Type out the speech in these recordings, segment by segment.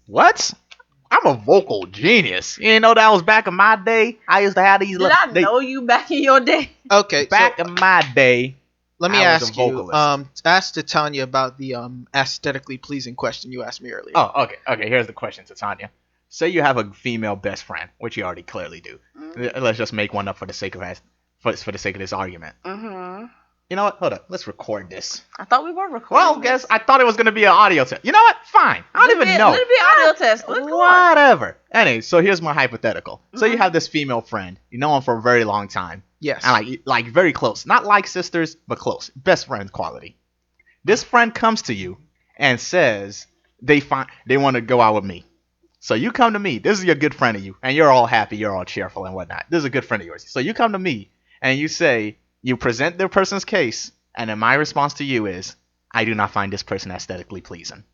What? I'm a vocal genius. You didn't know that was back in my day? I used to have these. Did I know you back in your day? Okay, Back so in my day, let me I was a ask you. vocalist. Ask Titania about the aesthetically pleasing question you asked me earlier. Oh, okay. Here's the question to Tanya. Say you have a female best friend, which you already clearly do. Let's just make one up for the sake of for the sake of this argument. Mm-hmm. You know what? Hold up. Let's record this. I thought we were recording. Well, guess I thought it was gonna be an audio test. You know what? Fine. I don't even know. Let it be an audio test. Let's go on. Whatever. Anyway, so here's my hypothetical. So you Mhm. have this female friend. You know her for a very long time. Yes. And like very close. Not like sisters, but close. Best friend quality. This friend comes to you and says they want to go out with me. So you come to me. This is your good friend of you, and you're all happy, you're all cheerful and whatnot. This is a good friend of yours. So you come to me and you say, you present the person's case, and then my response to you is, I do not find this person aesthetically pleasing.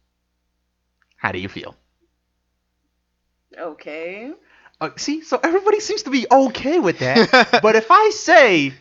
How do you feel? Okay. See, so everybody seems to be okay with that. But if I say,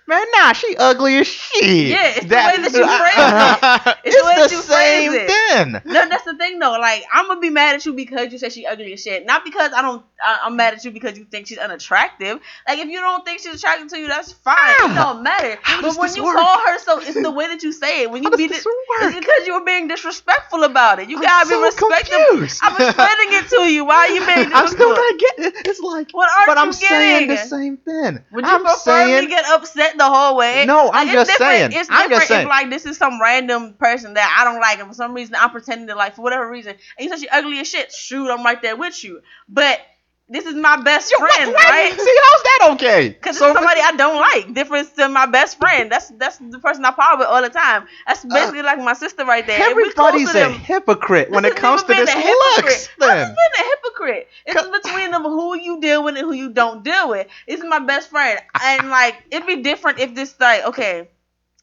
man, nah, she ugly as shit. Yeah, it's the way that you phrase it. It's the way that you same phrase it. thing. No, that's the thing though. Like, I'm gonna be mad at you because you said she ugly as shit. Not because I'm mad at you because you think she's unattractive. Like, if you don't think she's attractive to you, that's fine. It don't matter. But when you call her, so it's the way that you say it. When you beat it, it's because you were being disrespectful about it. You gotta be respectful. Confused. I'm explaining it to you. Why are you being disrespectful? I'm still not getting it. It's like, What aren't but you I'm saying getting? the same thing. Would you I'm prefer me saying, get upset the whole way? No, Like, I'm it's just different. saying. It's I'm different just saying. if like this is some random person that I don't like, and for some reason I'm pretending to like for whatever reason, and you said she ugly as shit. Shoot, I'm right there with you. But this is my best friend, right? See, how's that okay? Because it's somebody I don't like. Different to my best friend. That's the person I party with all the time. That's basically like my sister right there. Everybody's a hypocrite when it comes to this looks. I've been a hypocrite. It's between them who you deal with and who you don't deal with. This is my best friend, and like it'd be different if this like okay,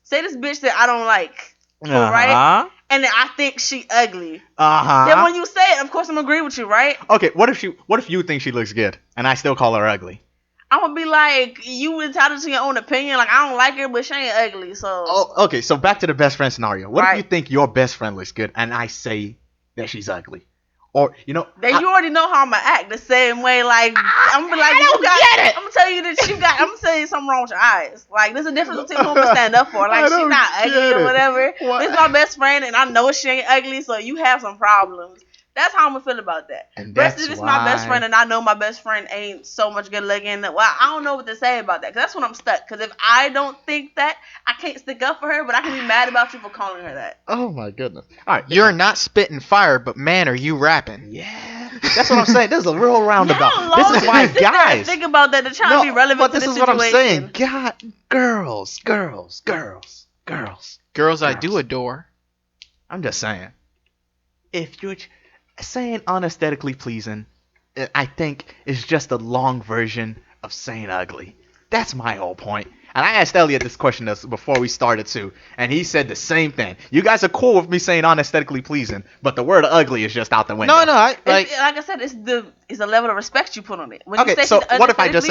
say this bitch that I don't like, right? And then I think she ugly. Then when you say it, of course I'm agree with you, right? Okay, what if you think she looks good and I still call her ugly? I'm gonna be like, you entitled to your own opinion. Like, I don't like her, but she ain't ugly. So. Oh, okay. So back to the best friend scenario. What if you think your best friend looks good and I say that she's ugly? Or then you already know how I'm gonna act the same way. Like I'm gonna be like, I'm gonna tell you that I'm gonna tell you something wrong with your eyes. Like there's a difference between who I'm gonna stand up for. Like she's not ugly or whatever. This is my best friend, and I know she ain't ugly, so you have some problems. That's how I'm gonna feel about that. And Versus if it's my best friend, and I know my best friend ain't so much good looking. Well, I don't know what to say about that. Cause that's when I'm stuck. Cause if I don't think that, I can't stick up for her, but I can be mad about you for calling her that. Oh my goodness! All right, you're not spitting fire, but man, are you rapping? Yeah, that's what I'm saying. This is a real roundabout. This is why guys think about that. They're trying to be relevant to the situation. But this is what I'm saying. God, girls. I do adore. I'm just saying. If you're saying unaesthetically pleasing, I think is just a long version of saying ugly. That's my whole point. And I asked Elliot this question before we started too, and he said the same thing. You guys are cool with me saying unaesthetically pleasing, but the word ugly is just out the window. No, like I said, it's the level of respect you put on it. When okay, you say so what if I just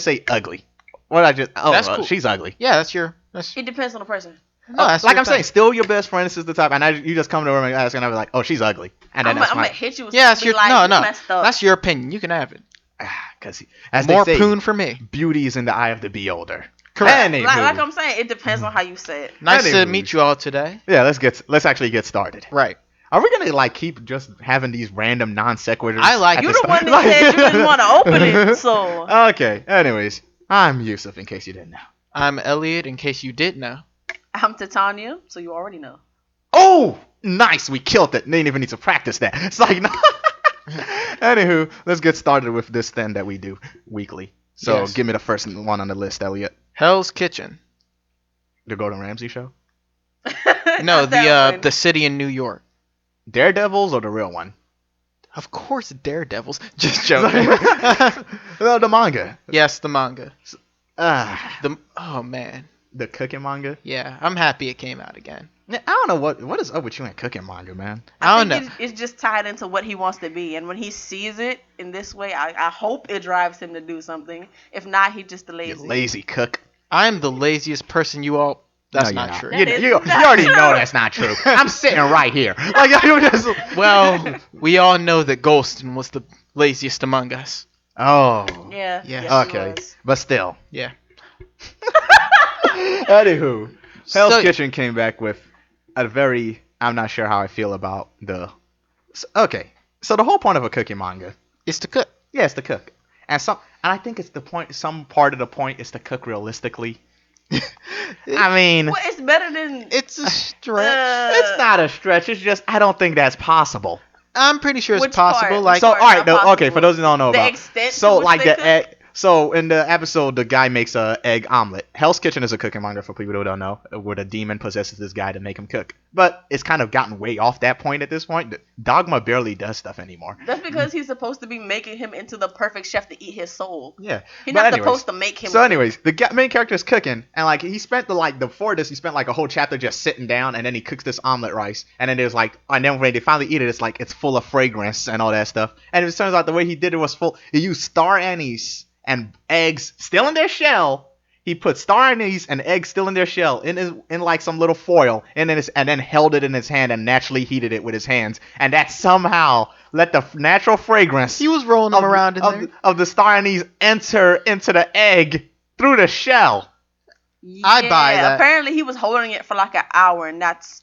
say ugly? That's cool. She's ugly. Yeah, it depends on the person. No, like I'm saying, still your best friend. This is the type, and you just come to her and ask, and I was like, "Oh, she's ugly," and then I'm gonna hit you with that's your like, no, that's your opinion. You can have it. Because as more they say, poon for me. Beauty is in the eye of the beholder. Correct. Like I'm saying, it depends on how you say it. Nice to meet you all today. Yeah, let's actually get started. Right. Are we gonna keep just having these random non sequiturs? I like you the one that said you didn't want to open it. So okay. Anyways, I'm Yusuf. In case you didn't know, I'm Elliot. In case you did know. I'm Titania, so you already know. Oh, nice. We killed it. They didn't even need to practice that. It's like, no. Anywho, let's get started with this thing that we do weekly. So give me the first one on the list, Elliot. Hell's Kitchen. The Gordon Ramsay show? No, the city in New York. Daredevils or the real one? Of course, Daredevils. Just joking. No, the manga. Yes, the manga. Oh, man. The cooking manga? Yeah, I'm happy it came out again. I don't know what is up with you and cooking manga, man. I don't know. It's just tied into what he wants to be, and when he sees it in this way, I hope it drives him to do something. If not, he's just the lazy. You lazy cook. I'm the laziest person you all That's No, not you're true. That You, is you, not you already true. know that's not true. I'm sitting right here. Like you just. Well, we all know that Golston was the laziest among us. Oh. Yeah. Yeah. Yes, he Okay. was. But still. Yeah. Anywho, Hell's So- Kitchen came back with a very. I'm not sure how I feel about the. Okay. So the whole point of a cooking manga, It's to cook. yeah, it's to cook, and I think it's the point. Some part of the point is to cook realistically. I mean, Well, it's better than. It's a stretch. it's not a stretch. It's just I don't think that's possible. I'm pretty sure it's Which possible. part? Like, So, Parts all right, are okay. For possible. those who don't know The about, extent to so which like they the cook? egg. So in the episode, the guy makes a egg omelet. Hell's Kitchen is a cooking manga for people who don't know, where the demon possesses this guy to make him cook. But it's kind of gotten way off that point at this point. Dogma barely does stuff anymore. That's because he's supposed to be making him into the perfect chef to eat his soul. Yeah. He's But not anyways, supposed to make him. So, anyways, the main character is cooking, and like he spent before this, he spent like a whole chapter just sitting down, and then he cooks this omelet rice, and then there's like, and then when they finally eat it, it's like it's full of fragrance and all that stuff. And it turns out the way he did it was he used star anise and eggs still in their shell. He put star anise and eggs still in their shell in like some little foil, and then held it in his hand and naturally heated it with his hands, and that somehow let the natural fragrance he was rolling them around in there. of the star anise enter into the egg through the shell. I buy that. Apparently, he was holding it for like an hour, and that's.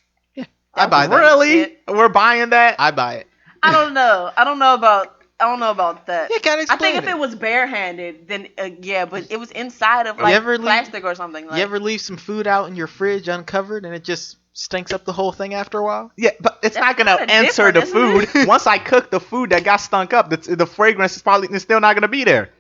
I buy that. Really? Shit. We're buying that? I buy it. I don't know. I don't know about that. You gotta I explain think if it was barehanded, then yeah, but it was inside of You like ever leave- plastic or something. Like, You ever leave some food out in your fridge uncovered and it just stinks up the whole thing after a while? Yeah, but it's That's not gonna kinda enter the different, food. Once I cook the food that got stunk up, the fragrance is probably still not gonna be there.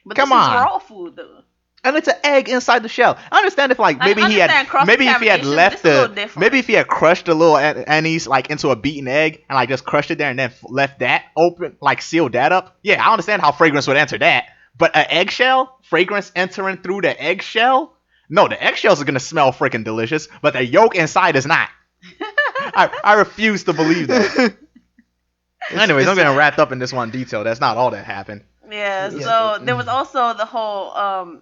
but come this on. is raw food though. And it's an egg inside the shell. I understand if like I maybe he had understand maybe if he had cross-contamination, left but it's a little the different. maybe if he had crushed the little anise like into a beaten egg and like just crushed it there and then left that open, like sealed that up. Yeah, I understand how fragrance would enter that. But an eggshell, fragrance entering through the eggshell? No, the eggshells are gonna smell freaking delicious, but the yolk inside is not. I refuse to believe that. Anyways, I'm getting wrapped up in this one detail. That's not all that happened. Yeah. Yeah. So there was also the whole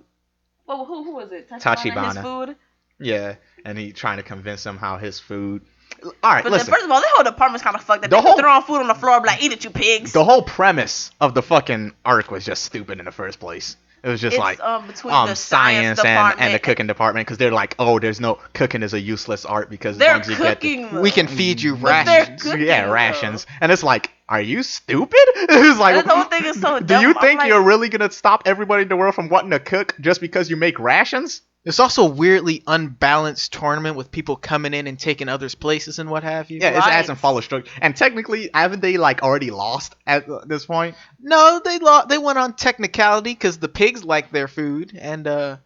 well, who was it? Tachibana. His food. Yeah, and he trying to convince him how his food. All right, But listen. then, first of all, the whole department's kind of fucked up. The They whole- whole throwing food on the floor, be like, "Eat it, you pigs." The whole premise of the fucking arc was just stupid in the first place. It was just It's like between the science department and the cooking department because they're like, oh, there's no cooking is a useless art because as They're long as you get the- cooking. We can feed you But they're rations. cooking, yeah though. rations, and it's like, are you stupid? It's like, And the whole thing is so do dumb. you I'm think like, you're really gonna stop everybody in the world from wanting to cook just because you make rations? It's also a weirdly unbalanced tournament with people coming in and taking others' places and what have you. Yeah, it Right. hasn't followed structure. And technically, haven't they like already lost at this point? No, they went on technicality because the pigs liked their food, and the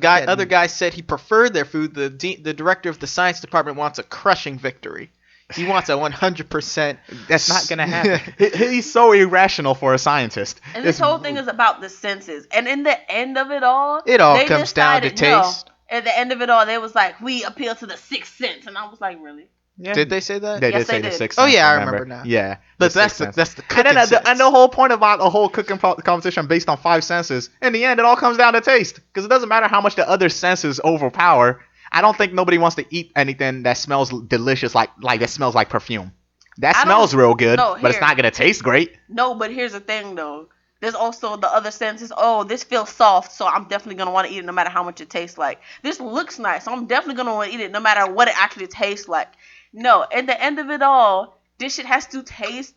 Yeah, other guy said he preferred their food. The director of the science department wants a crushing victory. He wants a 100%. That's not gonna happen. He's so irrational for a scientist. And this It's- whole thing is about the senses. And in the end of it all, It all they comes down to decided, no. taste. At the end of it all, they was like, we appeal to the sixth sense. And I was like, really? Yeah. Did they say that? They Yes, did say they the did. sixth Oh, sense, yeah, I remember now. Yeah, But the that's sixth the sense. cooking And then sense. and the whole point about a whole cooking competition based on 5 senses, in the end, it all comes down to taste. Because it doesn't matter how much the other senses overpower. I don't think nobody wants to eat anything that smells delicious, like that smells like perfume. That I smells don't- real good, no, but it's here. not gonna taste great. No, but here's the thing, though. There's also the other senses. Oh, this feels soft, so I'm definitely going to want to eat it no matter how much it tastes like. This looks nice, so I'm definitely going to want to eat it no matter what it actually tastes like. No, at the end of it all, this shit has to taste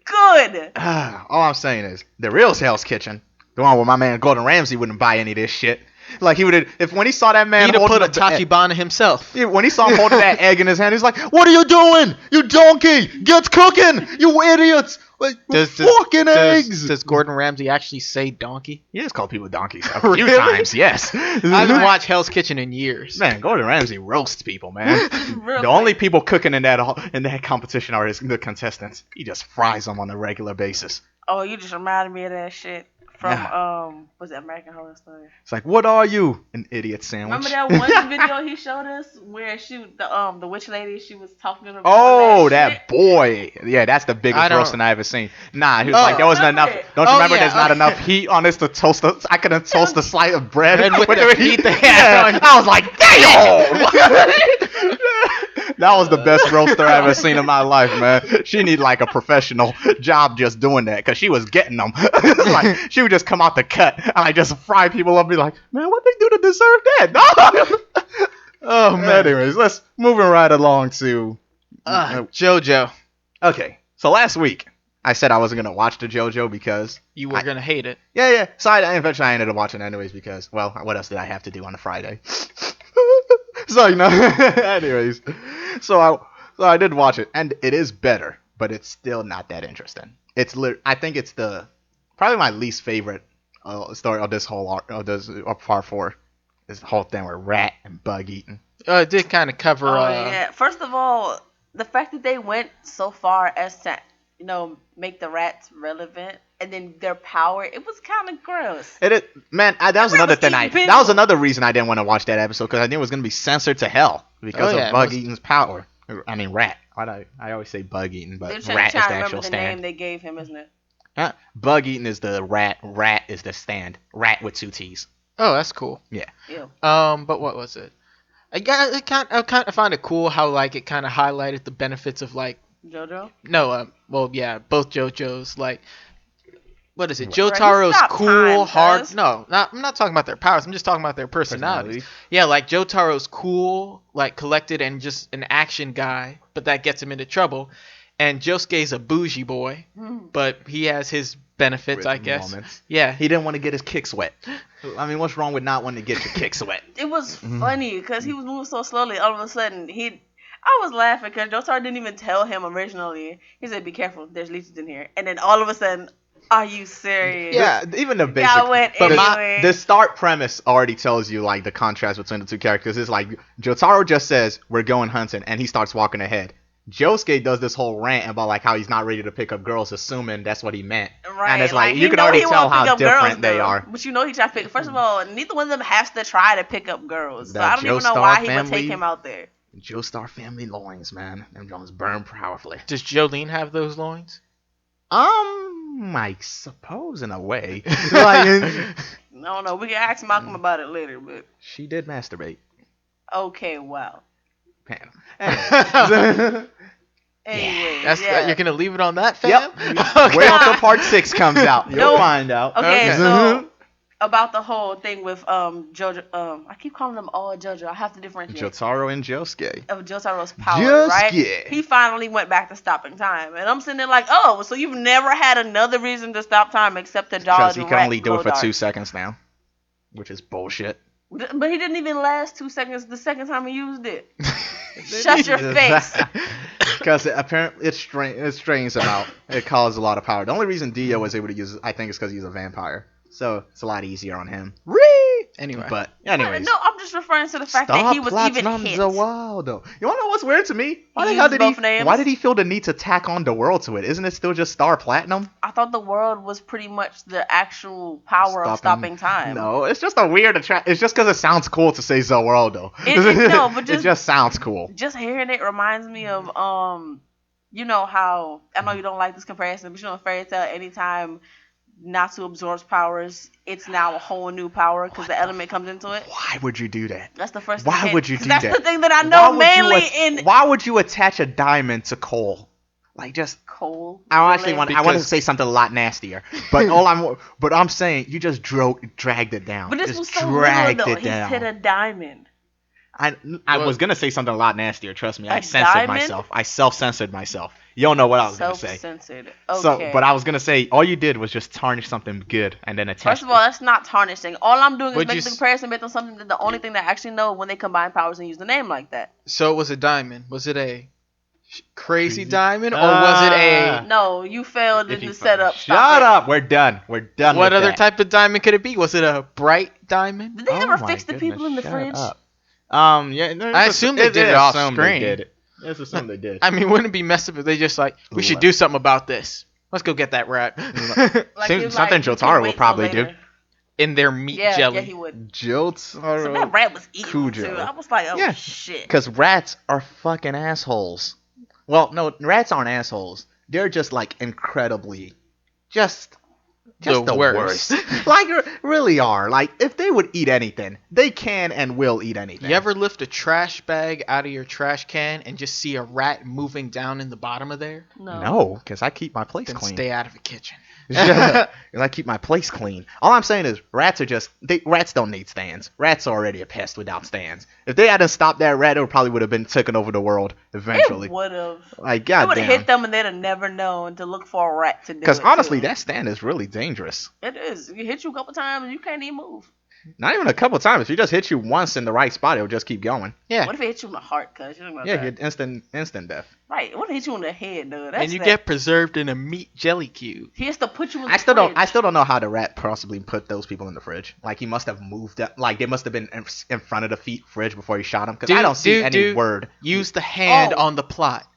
good. All I'm saying is the real Hell's Kitchen, the one where my man Gordon Ramsay wouldn't buy any of this shit. Like he would, if when he saw that man He'd have holding put a up the egg- Tachibana himself. Yeah, when he saw him holding that egg in his hand, he's like, "What are you doing, you donkey? Get cooking, you idiots! Like, fucking eggs!" Does Gordon Ramsay actually say donkey? He has called people donkeys a few Really? times. Yes, I haven't watched Hell's Kitchen in years. man, Gordon Ramsay roasts people, man. Real The only people cooking in that competition are the contestants. He just fries them on a regular basis. Oh, you just reminded me of that shit. from was it American Horror Story? It's like, what are you? An idiot sandwich. Remember that one video he showed us where the witch lady, she was talking about Oh, that that boy. Yeah, that's the biggest roasting I ever seen. Nah, he was like, there wasn't enough. Don't you remember there's not enough heat on this to toast I couldn't toast a slice of bread with the heat they had on. I was like, damn! That was the best roaster I ever seen in my life, man. She need like a professional job just doing that because she was getting them. Like, she would just come out the cut and I just fry people up and be like, man, what they do to deserve that? No! Oh, man. Anyways, let's moving right along to JoJo. Okay, so last week I said I wasn't gonna watch the JoJo because you were gonna hate it. Yeah. So eventually I ended up watching it anyways because, well, what else did I have to do on a Friday? So anyways, so I did watch it and it is better, but it's still not that interesting. I think it's probably my least favorite story of this whole arc of part 4. This whole thing with rat and bug eating. It did kind of cover. Yeah. First of all, the fact that they went so far as to, make the rats relevant, and then their power, it was kind of gross. Man, that was another thing. That was another reason I didn't want to watch that episode because I knew it was going to be censored to hell because of bug eating's power. I mean, rat. I always say bug eating, but rat is the actual stand. The name they gave him, isn't it? Bug eating is the rat. Rat is the stand. Rat with 2 T's. Oh, that's cool. Yeah. But what was it? I kind of find it cool how like it kind of highlighted the benefits of like JoJo. No, well, yeah, both JoJos. Like, what is it? Jotaro's cool, hard. No, I'm not talking about their powers. I'm just talking about their personalities. Yeah, like Jotaro's cool, like collected and just an action guy, but that gets him into trouble. And Josuke's a bougie boy, but he has his benefits, I guess. Moments. Yeah, he didn't want to get his kicks wet. I mean, what's wrong with not wanting to get your kicks wet? It was funny because he was moving so slowly. All of a sudden, I was laughing because Jotaro didn't even tell him originally. He said, "Be careful, there's leeches in here." And then all of a sudden, are you serious? Yeah, even the basic. The start premise already tells you like the contrast between the two characters. It's like Jotaro just says, "We're going hunting," and he starts walking ahead. Josuke does this whole rant about like how he's not ready to pick up girls, assuming that's what he meant. Right. And it's like you can already tell how different they are. But he tries to pick. First of all, neither one of them has to try to pick up girls. So I don't even know why he would take him out there. Joestar family loins, man. Them Jones burn powerfully. Does Jolene have those loins? I suppose in a way. No, we can ask Malcolm about it later, but she did masturbate. Okay, wow. Anyway, you're gonna leave it on that, fam? Yep. Okay. Wait until part 6 comes out. You'll find out. Okay, so about the whole thing with JoJo. I keep calling them all JoJo. I have to differentiate. Jotaro and Josuke. Of Jotaro's power, right? He finally went back to stopping time, and I'm sitting there like, oh, so you've never had another reason to stop time except to dodge. Because he can only do it for 2 seconds now, which is bullshit. But he didn't even last 2 seconds the second time he used it. Shut your face. Because apparently it strains him out. It causes a lot of power. The only reason Dio was able to use it, I think, is because he's a vampire. So it's a lot easier on him. Anyway. But anyways. No, I'm just referring to the fact that he was even hit. You want to know what's weird to me? Why did he feel the need to tack on the world to it? Isn't it still just Star Platinum? I thought the world was pretty much the actual power of stopping time. No, it's just a weird It's just because it sounds cool to say Zoroardo. It just sounds cool. Just hearing it reminds me of you know how I know you don't like this comparison, but in Fairy Tail, anytime Natsu absorbs powers, it's now a whole new power because the element comes into it. Why would you do that? That's the first. Why would you do that? That's the thing that I know mainly Why would you attach a diamond to coal? Like just coal. I want to say something a lot nastier, but I'm saying you just dragged it down. But this just was so little though. He hit a diamond. I was gonna say something a lot nastier. Trust me, I censored myself. I self-censored myself. You don't know what I was gonna say. Self-censored. Okay. So, but I was gonna say all you did was just tarnish something good and then attach. First of all, that's not tarnishing. All I'm doing is making the comparison based on something that the only thing that I actually know when they combine powers and use the name like that. So it was a diamond. Was it a crazy diamond or was it a? No, you failed in the setup. Shut up. We're done. What other type of diamond could it be? Was it a bright diamond? Did they ever fix the people in the fridge? I assume they did it off screen. Let's assume they did. I mean, wouldn't it be messed up if they just like, we should do something about this? Let's go get that rat. Something Jotaro would probably do. In their meat jelly. Yeah, he would. Jotaro. So that rat was eating Kujo. too. I was like, oh shit. Because rats are fucking assholes. Well, no, rats aren't assholes. They're just like incredibly, just the worst. Like, really are. Like, if they would eat anything, they can and will eat anything. You ever lift a trash bag out of your trash can and just see a rat moving down in the bottom of there? No, because I keep my place then clean. Stay out of the kitchen. Because I keep my place clean. All I'm saying is rats don't need stands. Rats are already a pest without stands. If they hadn't stopped that rat, it probably would have been taken over the world eventually. It would have. Like, goddamn. It would have hit them and they'd have never known to look for a rat to do it. Because honestly, that stand is really dangerous. It is. It hit you a couple times and you can't even move. Not even a couple times. If you just hit you once in the right spot, it'll just keep going. Yeah. What if it hit you in the heart? Cause you get instant death. Right. What if it hit you in the head, dude? And you get preserved in a meat jelly cube. He has to put you in the I still fridge. don't know how the rat possibly put those people in the fridge. Like, he must have moved up. Like, they must have been in front of the fridge before he shot him. Because I don't see any word. Use the hand on the plot.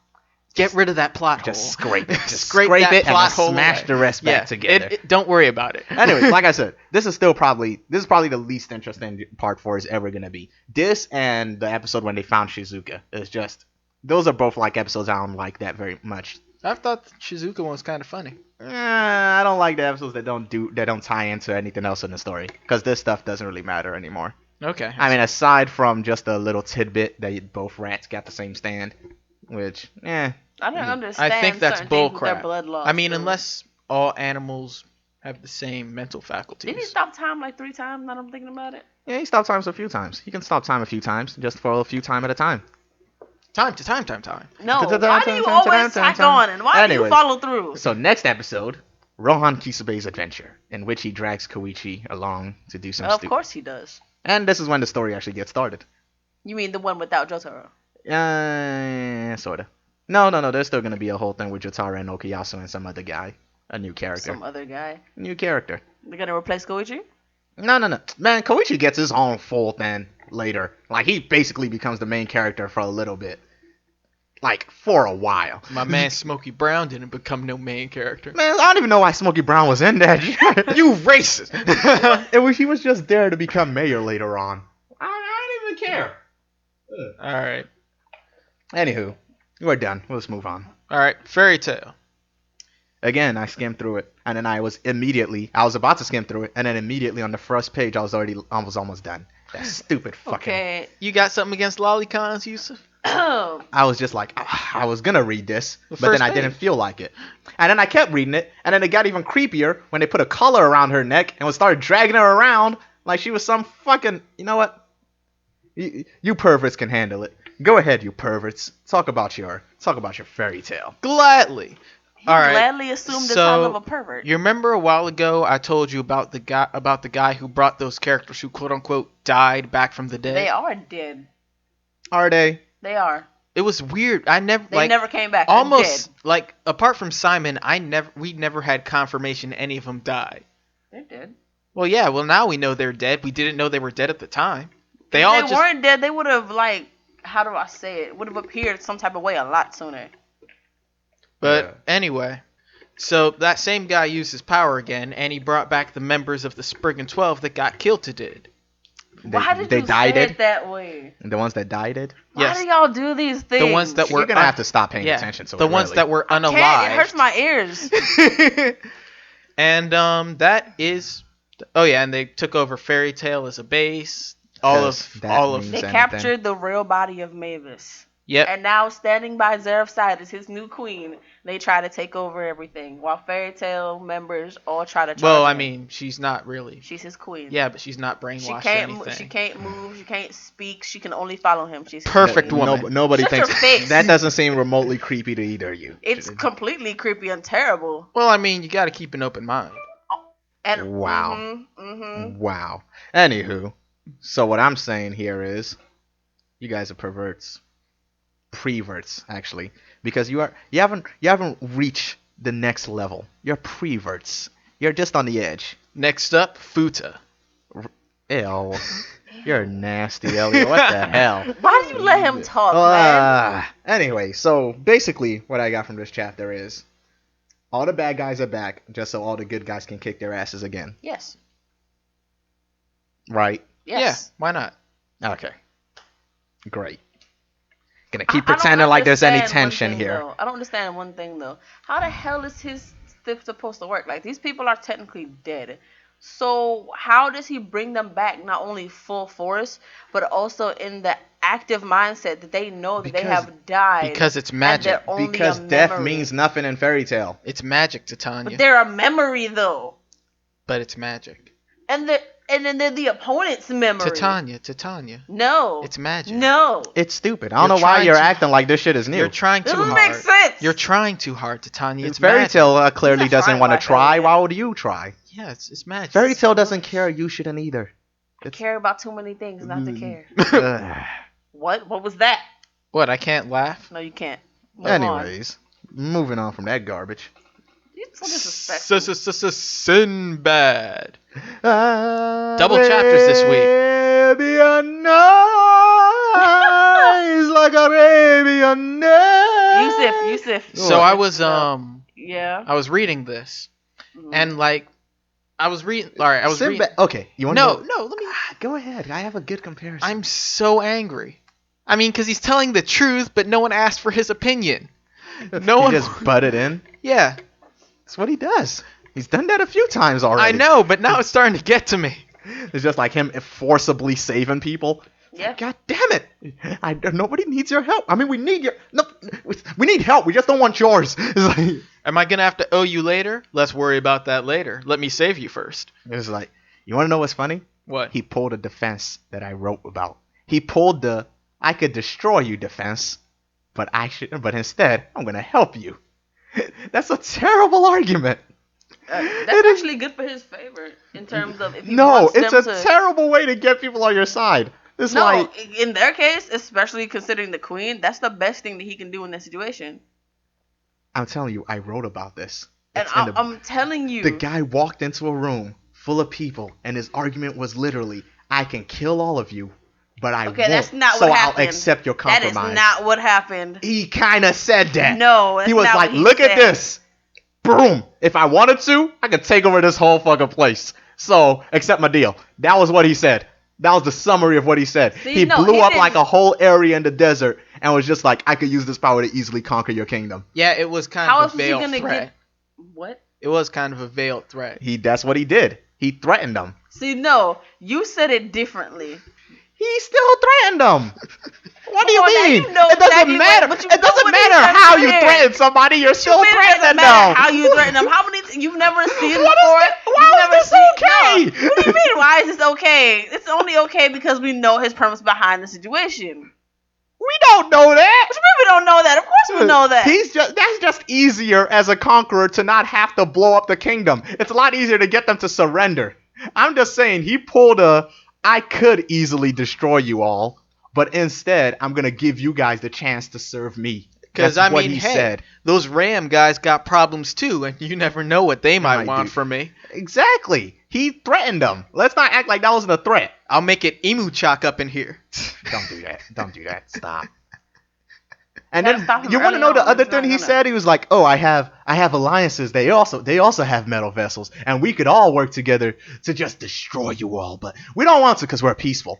Get rid of that plot hole. Just scrape it. Just scrape it plot and hole smash away. the rest back together. Don't worry about it. Anyways, like I said, this is probably the least interesting part 4 is ever going to be. This and the episode when they found Shizuka is just, those are both like episodes I don't like that very much. I thought Shizuka one was kind of funny. I don't like the episodes that don't tie into anything else in the story, because this stuff doesn't really matter anymore. Okay. I mean, aside from just a little tidbit that both rats got the same stand, which, I don't understand. I think that's bullcrap. Blood loss, I mean, unless all animals have the same mental faculties. Did he stop time like 3 times? Now I'm thinking about it. Yeah, he stopped time a few times. He can stop time a few times, just for a few time at a time. Time. No, why do you always tack on and why do you follow through? So next episode, Rohan Kisube's adventure, in which he drags Koichi along to do some Of course he does. And this is when the story actually gets started. You mean the one without Jotaro? Sorta. No. There's still gonna be a whole thing with Jotaro and Okuyasu and some other guy. A new character. Some other guy? New character. They're gonna replace Koichi? No. Man, Koichi gets his own full thing later. Like, he basically becomes the main character for a little bit. Like, for a while. My man Smokey Brown didn't become no main character. Man, I don't even know why Smokey Brown was in that. You racist. He was just there to become mayor later on. I didn't even care. Alright. Anywho, we're done. Let's move on. Alright, Fairy Tail. Again, I skimmed through it, and then I was about to skim through it, and then immediately on the first page, I was almost done. That stupid fucking... Okay. You got something against lolicons, Yusuf? I was just like, I was gonna read this, but then I didn't feel like it. And then I kept reading it, and then it got even creepier when they put a collar around her neck and started dragging her around like she was some fucking... You know what? You perverts can handle it. Go ahead, you perverts. Talk about your fairy tale. Gladly. He gladly assumed the tongue of a pervert. You remember a while ago I told you about the guy who brought those characters who quote unquote died back from the dead? They are dead. Are they? They are. It was weird. They never came back. Almost dead. Like, apart from Simon, we never had confirmation any of them died. They're dead. Well, yeah. Well, now we know they're dead. We didn't know they were dead at the time. If they weren't dead, they would have, like, how do I say it? Would have appeared some type of way a lot sooner. But anyway, so that same guy used his power again, and he brought back the members of the Spriggan 12 that got Kilted. Why did you say it that way? The ones that died? Why do y'all do these things? The ones that were... You're going to have to stop paying attention to it. The ones that were unalived. It hurts my ears. And that is... Oh, yeah, and they took over Fairy Tail as a base. They captured the real body of Mavis. Yep. And now, standing by Zeref's side as his new queen, they try to take over everything, while Fairy Tail members all try to. Well, I mean, she's not really. She's his queen. Yeah, but she's not brainwashed or anything. She can't move. She can't speak. She can only follow him. She's perfect woman. Nobody thinks that doesn't seem remotely creepy to either of you. It's completely creepy and terrible. Well, I mean, you got to keep an open mind. And wow. Wow. Anywho, so what I'm saying here is, you guys are perverts. Preverts, actually, because you haven't reached the next level. You're preverts. You're just on the edge. Next up, Futa. Ew. You're nasty, Elliot. What the hell? Why do you let him talk, man? Anyway, so basically what I got from this chapter is All the bad guys are back, just so all the good guys can kick their asses again. Yes. Right? Yes. Yeah, why not? Okay. Great. Gonna keep pretending like there's any tension here. I don't understand one thing though. How the hell is his stuff supposed to work? Like, these people are technically dead. So how does he bring them back, not only full force, but also in the active mindset that they know that they have died? Because it's magic. Because death means nothing in fairy tale. It's magic, Titania. But they're a memory though. But it's magic. And then they're the opponent's memory. Titania. No. It's magic. No. It's stupid. I don't know why you're acting like this shit is new. You're trying too hard. It doesn't make sense. You're trying too hard, Titania. It's Fairy magic. Tale clearly doesn't want to try. Yet. Why would you try? Yeah, it's magic. Fairy Tale doesn't care. You shouldn't either. I care about too many things not to care. What? What was that? What? I can't laugh? No, you can't. Anyways, moving on from that garbage. You're so disrespectful. Sinbad. Double chapters this week. Arabian Nights, like Arabian Nights. Yusuf. So I was Yeah. I was reading this, and like I was reading. All right, I was reading. Okay, you want to know? No, let me. Go ahead. I have a good comparison. I'm so angry. I mean, because he's telling the truth, but no one asked for his opinion. No one just butted in. Yeah. That's what he does. He's done that a few times already. I know, but now it's starting to get to me. It's just like him forcibly saving people. Yeah. God damn it! Nobody needs your help. I mean, we need your. No, we need help. We just don't want yours. It's like, am I gonna have to owe you later? Let's worry about that later. Let me save you first. It's like, you want to know what's funny? What? He pulled a defense that I wrote about. He pulled the "I could destroy you" defense, but instead I'm gonna help you. That's a terrible argument. That's actually good for his favor in terms of if he No, wants it's them a to... terrible way to get people on your side. It's no, like, in their case, especially considering the queen, that's the best thing that he can do in this situation. I'm telling you, I wrote about this. And I'm telling you, the guy walked into a room full of people, and his argument was literally, "I can kill all of you, but I won't. That's not so what happened. I'll accept your compromise." That is not what happened. He kind of said that. No, that's he was not like, what he "Look said. at this, boom! If I wanted to, I could take over this whole fucking place. So accept my deal." That was what he said. That was the summary of what he said. He blew up like a whole area in the desert and was just like, "I could use this power to easily conquer your kingdom." Yeah, it was kind of a veiled threat. What? It was kind of a veiled threat. That's what he did. He threatened them. See, no, you said it differently. He still threatened them. What do you mean? You know it doesn't matter. It doesn't matter how you threaten somebody. You're still threatening them. How you threaten them? How many? You've never seen it What before. is why is this okay? No. What do you mean? Why is this okay? It's only okay because we know his premise behind the situation. We don't know that. What do you mean we don't know that? Of course we know that. That's just easier as a conqueror to not have to blow up the kingdom. It's a lot easier to get them to surrender. I'm just saying he pulled I could easily destroy you all, but instead I'm gonna give you guys the chance to serve me. Because I mean, hey, those Ram guys got problems too, and you never know what they might want from me. Exactly. He threatened them. Let's not act like that wasn't a threat. I'll make it emu chalk up in here. Don't do that. Don't do that. Stop. And then you want to know the other thing he said? He was like, "Oh, I have alliances. They also have metal vessels, and we could all work together to just destroy you all. But we don't want to because we're peaceful.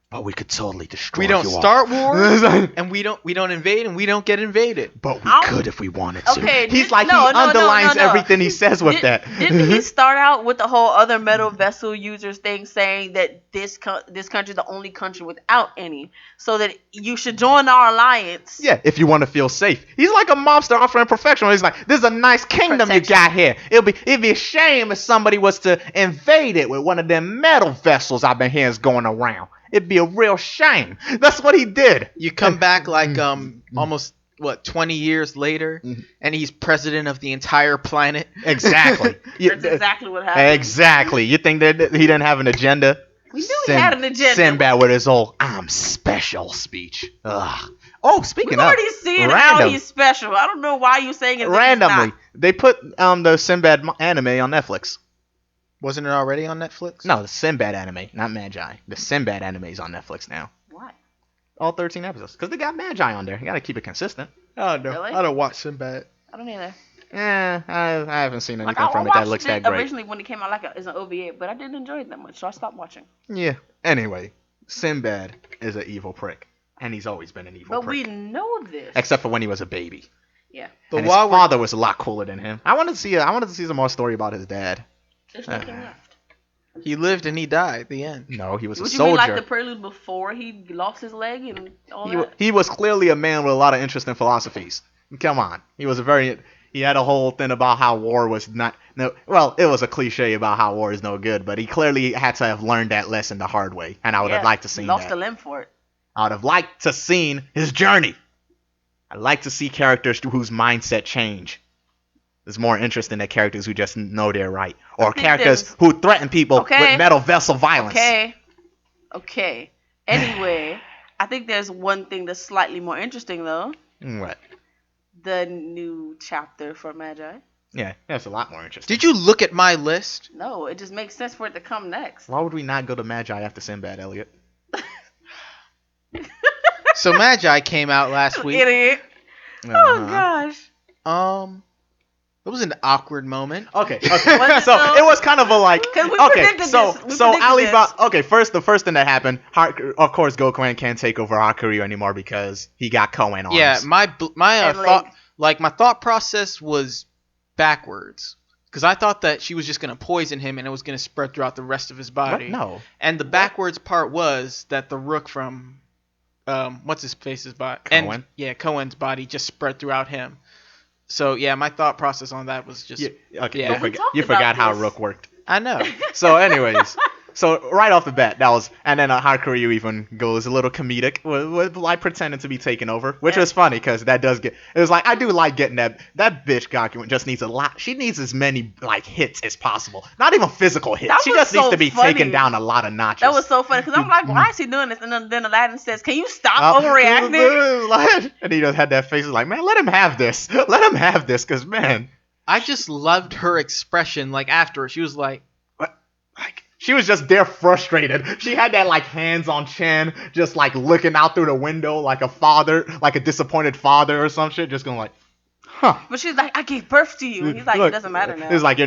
But we could totally destroy you all. We don't start wars, and we don't invade, and we don't get invaded. But we could if we wanted to." Okay, he underlines everything he says with that. Didn't he start out with the whole other metal vessel users thing, saying that this country is the only country without any, so that you should join our alliance? Yeah, if you want to feel safe. He's like a mobster offering protection. He's like, "This is a nice kingdom you got here. It'd be a shame if somebody was to invade it with one of them metal vessels I've been hearing going around. It'd be a real shame." That's what he did. You come back like almost 20 years later, and he's president of the entire planet. Exactly. That's exactly what happened. Exactly. You think that he didn't have an agenda? We knew he had an agenda. Sinbad with his old "I'm special" speech. Ugh. Oh, speaking of, we've already seen how he's special. I don't know why you're saying it randomly. They put the Sinbad anime on Netflix. Wasn't it already on Netflix? No, the Sinbad anime, not Magi. The Sinbad anime is on Netflix now. Why? All 13 episodes. Because they got Magi on there. You got to keep it consistent. Oh, no. Really? I don't watch Sinbad. I don't either. I haven't seen anything I from it that looks watched that it great. originally when it came out as an OVA, but I didn't enjoy it that much, so I stopped watching. Yeah. Anyway, Sinbad is an evil prick, and he's always been an evil But prick. we know this. Except for when he was a baby. Yeah. But And his father was a lot cooler than him. I wanted to see some more story about his dad. There's nothing left. He lived and he died at the end. No, he was a Would you soldier. mean like the prelude before he lost his leg and all that? He was clearly a man with a lot of interesting philosophies. Come on. He had a whole thing about how war was not no well, it was a cliche about how war is no good, but he clearly had to have learned that lesson the hard way, and I would have liked to see that. Lost a limb for it. I would have liked to seen his journey. I like to see characters whose mindset change. It's more interesting than characters who just know they're right, or characters who threaten people with metal vessel violence. Okay. Anyway, I think there's one thing that's slightly more interesting though. What? The new chapter for Magi. Yeah, that's a lot more interesting. Did you look at my list? No, it just makes sense for it to come next. Why would we not go to Magi after Sinbad, Elliot? So Magi came out last week. Idiot. Oh gosh. It was an awkward moment. Okay. So it was kind of a like. Alibaba. Okay, the first thing that happened, of course, Goku can't take over Hakuryu anymore because he got Koen arms. Yeah, my thought process was backwards because I thought that she was just gonna poison him and it was gonna spread throughout the rest of his body. What? No. And the backwards part was that the rook from what's his face's body? Koen. Koen's body just spread throughout him. So yeah, my thought process on that was just You forgot how Rook worked. I know. So anyways, right off the bat, that was, and then Hakuryu even goes a little comedic with like pretending to be taken over, which was funny because that does it was like I do like getting that bitch Gaku just needs a lot. She needs as many like hits as possible, not even physical hits. She just needs to be taken down a lot of notches. That was so funny because I'm like, why is he doing this? And then Aladdin says, "Can you stop overreacting?" And he just had that face like, man, let him have this, because man, I just loved her expression. Like after she was like. She was just there frustrated. She had that like hands on chin, just like looking out through the window like a father, like a disappointed father or some shit, just going like, huh. But she's like, I gave birth to you. And he's like, it doesn't matter now. It's like,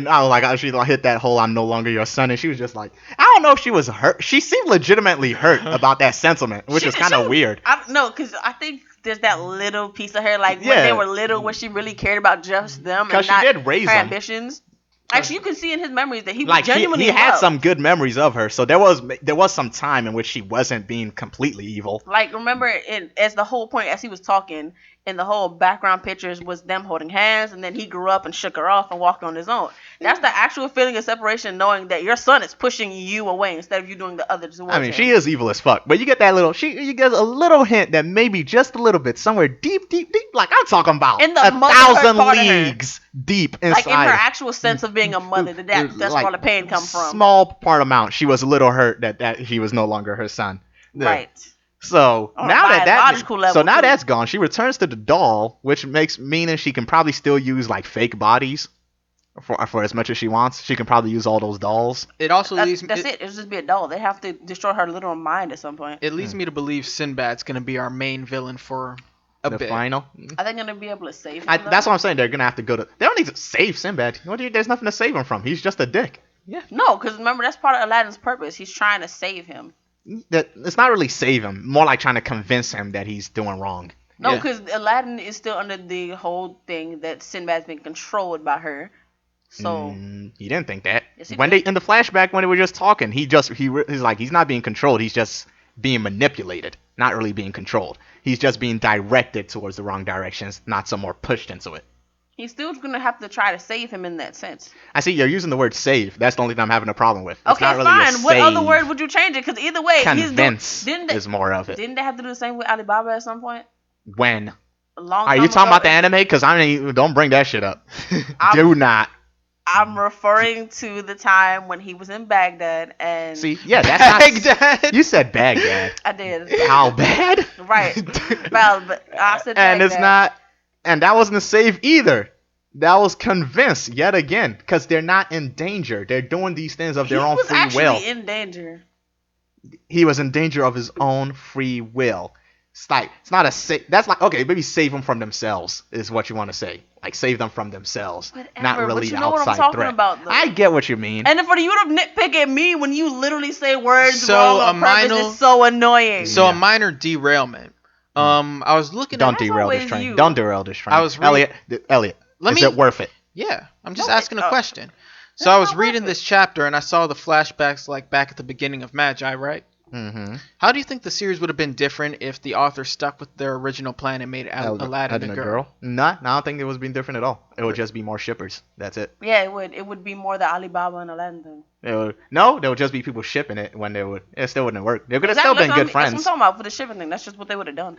she hit that whole I'm no longer your son. And she was just like, I don't know if she was hurt. She seemed legitimately hurt about that sentiment, which is kind of weird. No, because I think there's that little piece of her, like when they were little, where she really cared about just them and not her ambitions. Actually, you can see in his memories that he was genuinely he had some good memories of her. So there was some time in which she wasn't being completely evil. Like, remember, as the whole point, as he was talking, and the whole background pictures was them holding hands, and then he grew up and shook her off and walked on his own. That's the actual feeling of separation, knowing that your son is pushing you away instead of you doing the other towards him. She is evil as fuck, but you get that you get a little hint that maybe just a little bit, somewhere deep, like I'm talking about in the 1,000 leagues deep inside. Like in her actual sense of being a mother, that's like, where the pain comes from. Small part amount. She was a little hurt that he was no longer her son. Right. So now that's gone, she returns to the doll, which meaning she can probably still use like fake bodies for as much as she wants. She can probably use all those dolls. It also leads me. That's it. It'll just be a doll. They have to destroy her literal mind at some point. It leads me to believe Sinbad's gonna be our main villain for a bit. Final. Are they gonna be able to save him? That's what I'm saying. They're gonna have to go to. They don't need to save Sinbad. There's nothing to save him from. He's just a dick. Yeah. No, because remember that's part of Aladdin's purpose. He's trying to save him. That it's not really save him, more like trying to convince him that he's doing wrong. No, because Aladdin is still under the whole thing that Sinbad's been controlled by her. So he didn't think that. Yes, in the flashback when they were just talking, he's like he's not being controlled. He's just being manipulated, not really being controlled. He's just being directed towards the wrong directions, not some more pushed into it. He's still gonna have to try to save him in that sense. I see you're using the word save. That's the only thing I'm having a problem with. It's okay, not really fine. What other word would you change it? Because either way, convince is more of it. Didn't they have to do the same with Alibaba at some point? When? Are you talking about the anime? Because don't bring that shit up. Do not. I'm referring to the time when he was in Baghdad and... See, yeah, that's Baghdad. You said Baghdad. I did. How bad? Right. Well, but I said Baghdad. And it's not... And that wasn't a save either. That was convinced yet again. Because they're not in danger. They're doing these things of their own free will. He was actually in danger. He was in danger of his own free will. It's not a save. That's like, okay, maybe save them from themselves is what you want to say. Like save them from themselves, Whatever, not really but you know outside what I'm talking threat. about, though. I get what you mean. And for you to nitpick at me when you literally say words So wrong a on purpose minor- is so annoying. So Yeah. a minor derailment. I was looking Don't at. derail this always train. you. Don't derail this train. I was Elliot. Let Is me- it worth it? Yeah, I'm just No, asking a question. So that's I was not worth reading it. this chapter and I saw the flashbacks like back at the beginning of Magi, right? Mm-hmm. How do you think the series would have been different if the author stuck with their original plan and made Aladdin a girl? Nah, I don't think it was being different at all. It would just be more shippers. That's it. Yeah, it would. It would be more the Alibaba and Aladdin thing. No, there would just be people shipping it when it still wouldn't work. They could have still been good friends. That's what I'm talking about for the shipping thing. That's just what they would have done.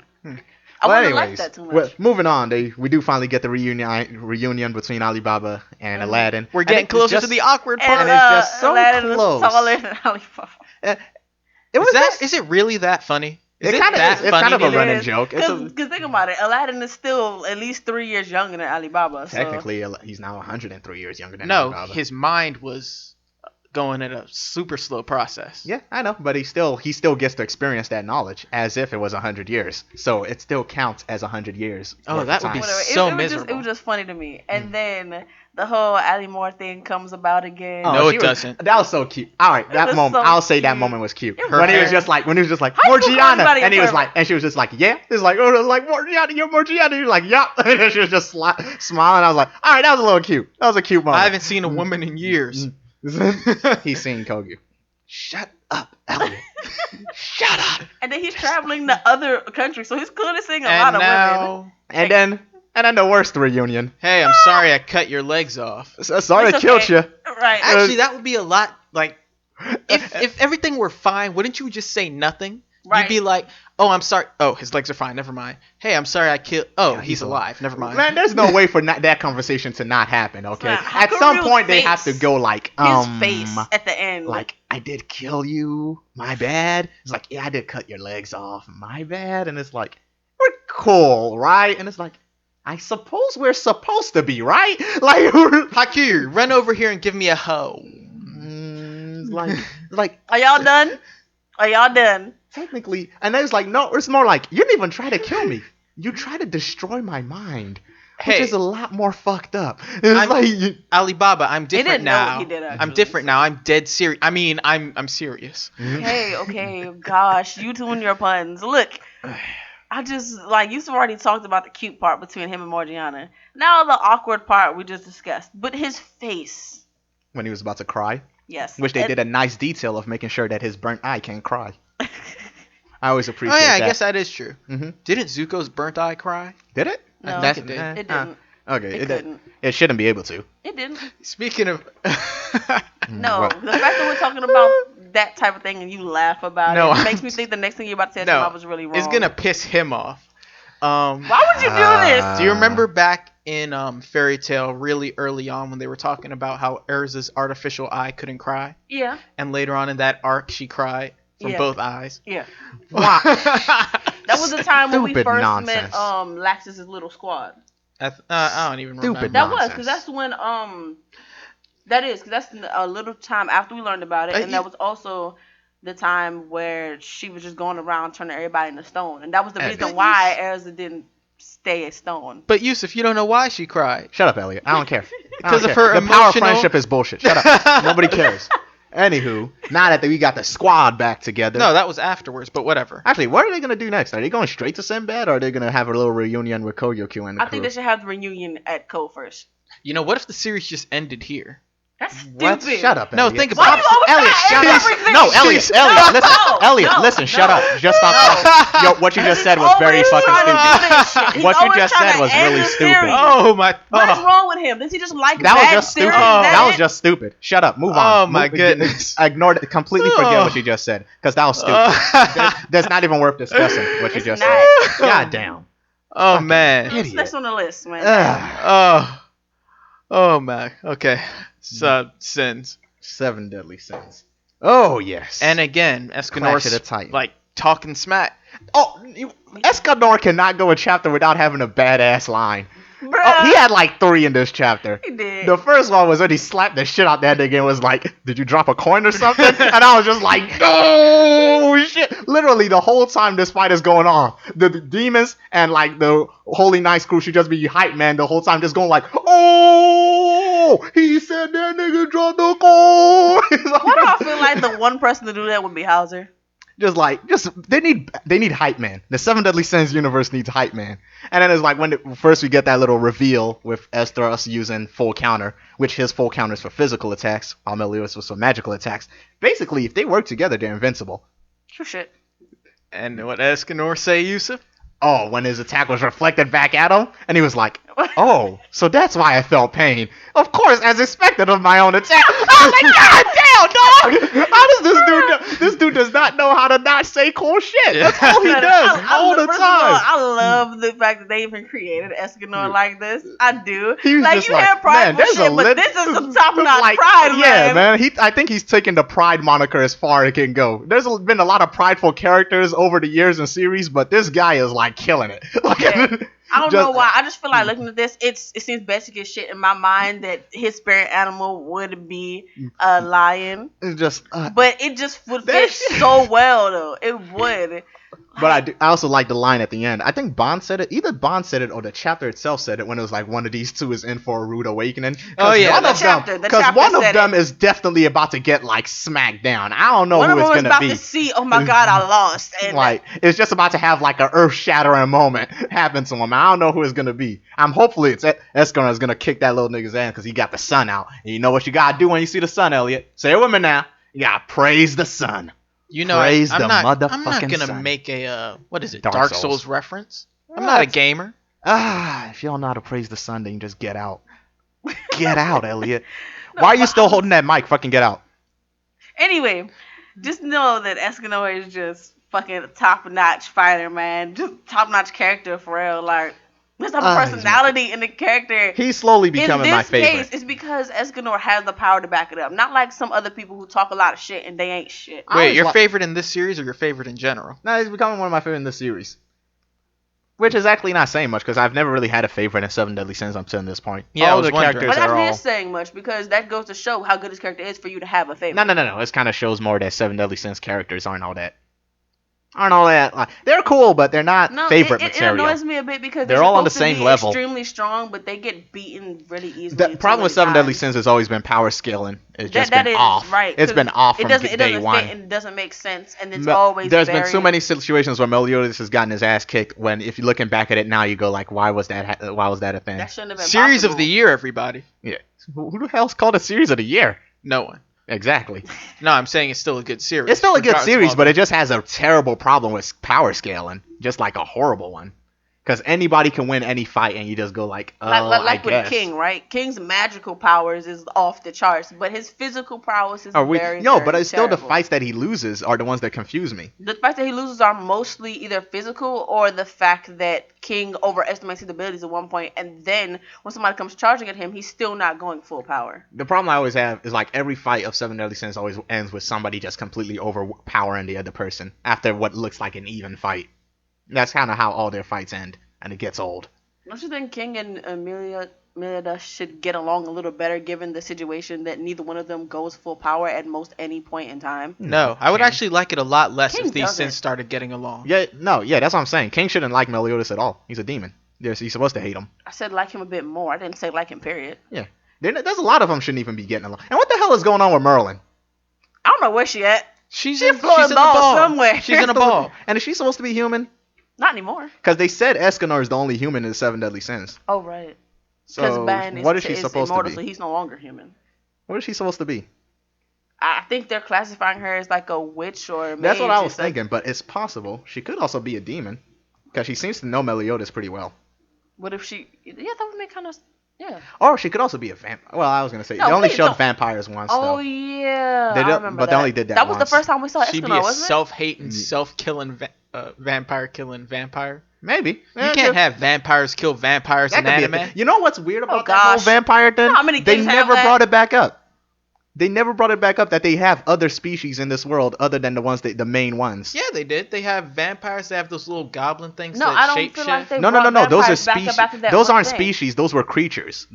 I Well, wouldn't like anyways, that too much. well, moving on, we do finally get the reunion between Alibaba and Aladdin. We're And getting it's closer just- to the awkward And, part. and it's just so Aladdin close. is taller than Alibaba. It was Is it really that funny? Is It kinda that is. It's funny kind of to a you? running joke. It's Because think about it, Aladdin is still at least 3 years younger than Alibaba. So. technically, he's now 103 years younger than No, Alibaba. his mind was going at a super slow process. Yeah, I know, but he still gets to experience that knowledge as if it was 100 years. So it still counts as 100 years. Oh, worth that of would be time. Whatever. so it was miserable. Just, it was just funny to me. And then the whole Ali Moore thing comes about again. Oh, No, she it doesn't. That was so cute. All right, that was moment. so I'll say that cute. moment was cute. It When he was was. just like, How you call Morgiana, anybody a and he was pervert? like, and she was just like, yeah. He was like, oh, like Morgiana, you're Morgiana. He was like, yeah. And then she was just smiling. I was like, all right, that was a little cute. That was a cute moment. I haven't seen a woman in years. He's seen Kogu. Shut up, Elliot. Shut up. And then he's traveling to other countries, so he's clearly seeing a lot And of women. now, And then the worst reunion. hey, I'm sorry I cut your legs off. Sorry It's I killed okay. you. Right. Actually, that would be a lot. Like, if everything were fine, wouldn't you just say nothing? Right. You'd be like, oh, I'm sorry. Oh, his legs are fine. Never mind. Hey, I'm sorry I killed. Oh, Yeah, he's alive. Never mind. Man, there's no way for that conversation to not happen, okay? Nah, At some Hakuru's point, they have to face- go like, His face at the end. like, I did kill you, my bad. It's like, yeah, I did cut your legs off, my bad. And it's like, we're cool, right? And it's like, I suppose we're supposed to be, right? Like, Haku, run over here and give me a hoe. it's like, Are y'all done? Are y'all done? technically, and then it's like, no, it's more like, you didn't even try to kill me. You tried to destroy my mind, which Hey. is a lot more fucked up. It's like, Alibaba, I'm different didn't know what now. he did, actually. I'm different now. I'm dead serious. I mean, I'm serious. Okay, gosh, you two and your puns. Look, I just, like, you've already talked about the cute part between him and Morgiana. Now the awkward part we just discussed. But his face. when he was about to cry, Yes. which they And- did a nice detail of making sure that his burnt eye can't cry. I always Oh appreciate yeah, that. I guess that is true. Mhm. Didn't Zuko's burnt eye cry? Did it? No, I think it did. It didn't. Okay, It couldn't. it shouldn't be able to. It didn't. Speaking of, No, Well- the fact that we're talking about that type of thing and you laugh about No, it makes me think the next thing you're about to say to no, Bob was really wrong. it's gonna piss him off. Why would you do this? Do you remember back in Fairy Tale, really early on, when they were talking about how Erza's artificial eye couldn't cry, Yeah. and later on in that arc she cried from Yeah. both eyes? Yeah. Wow. That was the time when we Stupid first nonsense. met Laxus's little squad. I don't even Stupid remember. That was Nonsense. because that's when that is because that's a little time after we learned about it, and that was also the time where she was just going around turning everybody into stone, and that was the And- reason why Erza didn't stay a stone. But Yusuf, you don't know why she cried. Shut up, Elliot. I don't care. I 'Cause don't of care. her The power of emotional- friendship is bullshit. Shut up. Nobody cares. Anywho, now that we got the squad back together. No, that was afterwards. But whatever. Actually, what are they gonna do next? Are they going straight to Sinbad, or are they gonna have a little reunion with Koyokyu and the I think crew? they should have the reunion at Ko first. You know, what if the series just ended here? That's What? stupid. Shut up, No, Elliot. think Why about you it. always Elliot, trying shut to up. end everything? No, Elliot, listen. no, Elliot, no, listen, shut no. up. Just stop. Yo, what you just said was very He's fucking always trying to stupid. do this shit. He's What you always just trying said to was end really the stupid. series. Oh my! What is Oh, wrong with him? Does he just like That was bad just series? stupid. Oh. That was it? just stupid. Shut up. Move Oh, on. my Move- goodness. Ignore it. Completely forget Oh. what you just said, because that was stupid. That's not even worth discussing what you It's just not. said. God damn. oh Fucking man! idiot. What's next on the list, man? Ugh. Oh my. Okay. So sins. 7 deadly sins. Oh yes. And again, Clash of the Escanor's Titans. like talking smack. Escanor cannot go a chapter without having a badass line. Oh, he had like 3 in this chapter. He did. The first one was when he slapped the shit out that nigga and was like, "Did you drop a coin or something?" And I was just like, "No shit!" Literally the whole time this fight is going on, the demons and like the Holy Knights crew should just be hype man the whole time, just going like, "Oh, he said that nigga dropped the coin." Why do I feel like the one person to do that would be Hauser? They need hype man. The Seven Deadly Sins universe needs hype man. And then it's like first we get that little reveal with Esdras using full counter, which his full counter is for physical attacks, while Meliodas was for magical attacks. Basically, if they work together, they're invincible. True shit. And what Escanor say, Yusuf? Oh, when his attack was reflected back at him, and he was like, "Oh, so that's why I felt pain. Of course, as expected of my own attack." I was like, "God damn, dog! How does this dude know? This dude does not know how to not say cool shit. That's all he does all the time." I love the fact that they even created Escanor like this. I do. He was like just you like, have prideful shit, but this is some top-notch pride, yeah, man. I think he's taken the pride moniker as far as it can go. There's been a lot of prideful characters over the years in series, but this guy is like killing it. Yeah. I don't know why. I just feel like looking at this, it seems basic as shit in my mind that his spirit animal would be a lion. It's just, but it just would fit so well, though. It would. But I also like the line at the end. I think Bond said it. Either Bond said it or the chapter itself said it when it was like one of these two is in for a rude awakening. Oh yeah, because one of them is definitely about to get like smacked down. I don't know who it's gonna be. One of them is about to see, oh my god, I lost. And like it's just about to have like an earth-shattering moment happen to him. I don't know who it's gonna be. Hopefully it's Escanor is gonna kick that little nigga's ass because he got the sun out. And you know what you gotta do when you see the sun, Elliot? Say it with me now. You gotta praise the sun. You know, I'm not gonna make a what is it? Dark Souls reference. I'm not a gamer. If you don't know how to praise the sun, then you just get out. Get out, Elliot. Why are you still holding that mic? Fucking get out. Anyway, just know that Escanor is just fucking top-notch fighter, man. Just top-notch character for real. Like, there's a personality in the character. He's slowly becoming my favorite. In this case, it's because Escanor has the power to back it up. Not like some other people who talk a lot of shit and they ain't shit. Wait, your favorite in this series or your favorite in general? No, he's becoming one of my favorite in this series. Which is actually not saying much because I've never really had a favorite in Seven Deadly Sins up to this point. Yeah, all the characters but that is saying much because that goes to show how good his character is for you to have a favorite. No. This kind of shows more that Seven Deadly Sins characters aren't all that. They're cool, but they're not favorite material. It annoys me a bit because they're all on the same level. Extremely strong, but they get beaten really easily. The problem with Seven Deadly Sins has always been power scaling. It's just been off. Right. It's been off from day one. Fit and it doesn't make sense, and it's always. There's been so many situations where Meliodas has gotten his ass kicked. When if you're looking back at it now, you go like, why was that a thing? That shouldn't have been series possible. of the year, everybody. Yeah. Who the hell's called a series of the year? No one. Exactly. No, I'm saying it's still a good series. It's still a good series, but it just has a terrible problem with power scaling. Just like a horrible one. Because anybody can win any fight, and you just go like, like with King, right? King's magical powers is off the charts, but his physical prowess is very but it's still terrible. the fights that he loses are the ones that confuse me. The fights that he loses are mostly either physical or the fact that King overestimates his abilities at one point, and then when somebody comes charging at him, he's still not going full power. The problem I always have is like every fight of Seven Deadly Sins always ends with somebody just completely overpowering the other person after what looks like an even fight. That's kind of how all their fights end, and it gets old. Don't you think King and Meliodas should get along a little better given the situation that neither one of them goes full power at most any point in time? No, I would actually like it a lot less if these sins started getting along. Yeah, that's what I'm saying. King shouldn't like Meliodas at all. He's a demon. He's supposed to hate him. I said like him a bit more. I didn't say like him, period. Yeah. There's a lot of them shouldn't even be getting along. And what the hell is going on with Merlin? I don't know where she at. She's in the ball somewhere. She's in the ball. And is she supposed to be human? Not anymore. Because they said Escanor is the only human in the Seven Deadly Sins. Oh, right. So what is she supposed to be? So he's no longer human. What is she supposed to be? I think they're classifying her as like a witch or a mage. That's what I was thinking, but it's possible. She could also be a demon. Because she seems to know Meliodas pretty well. What if she... Yeah, that would make kind of... Yeah. Or she could also be a vampire. Well, I was going to say, they only showed vampires once, though. Oh, yeah. I remember but they only did that That was once. the first time we saw Escanor, She'd be a self-hating, self-killing vampire-killing vampire. Maybe. You can't have vampires kill vampires in anime. You know what's weird about that whole vampire thing? How many they never brought it back up. They never brought it back up that they have other species in this world other than the main ones. Yeah, they did. They have vampires. They have those little goblin things. No, that I don't shape feel shift. like they No. brought Those are vampires back species. up after that Those one aren't thing. species. Those were creatures.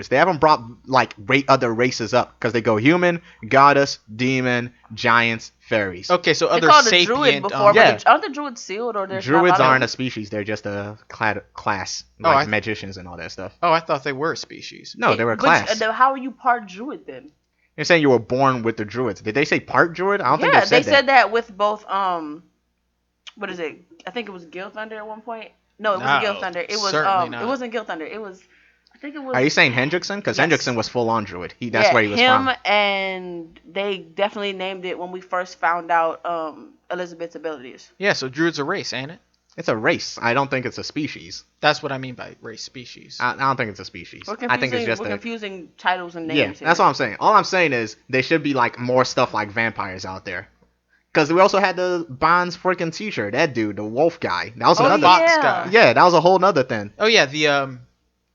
They haven't brought like other races up because they go human, goddess, demon, giants, fairies. Okay, so They other called a druid sapient. before, Yeah. but aren't the druids sealed or there's Druids not allowed aren't to- a species. They're just a class, Oh, like magicians and all that stuff. Oh, I thought they were a species. No, they were a class. How are you part druid then? You're saying you were born with the druids. Did they say part druid? I don't think Yeah, they said that with both what is it? I think it was Gil Thunder at one point. No, it wasn't Gil Thunder. It was certainly not. it wasn't Gil Thunder. I think it was. Are you saying Hendrickson? Because Yes. Hendrickson was full on druid. That's where he was him from. and they definitely named it when we first found out Elizabeth's abilities. Yeah, so druid's a race, ain't it? It's a race. I don't think it's a species. That's what I mean by race species. I don't think it's a species. I think it's just we're a. confusing titles and names. Yeah, here. that's all I'm saying. All I'm saying is there should be like more stuff like vampires out there. Because we also had the Bond's freaking teacher, that dude, the wolf guy. That was another. Fox yeah. guy. Yeah, that was a whole nother thing. Oh yeah, the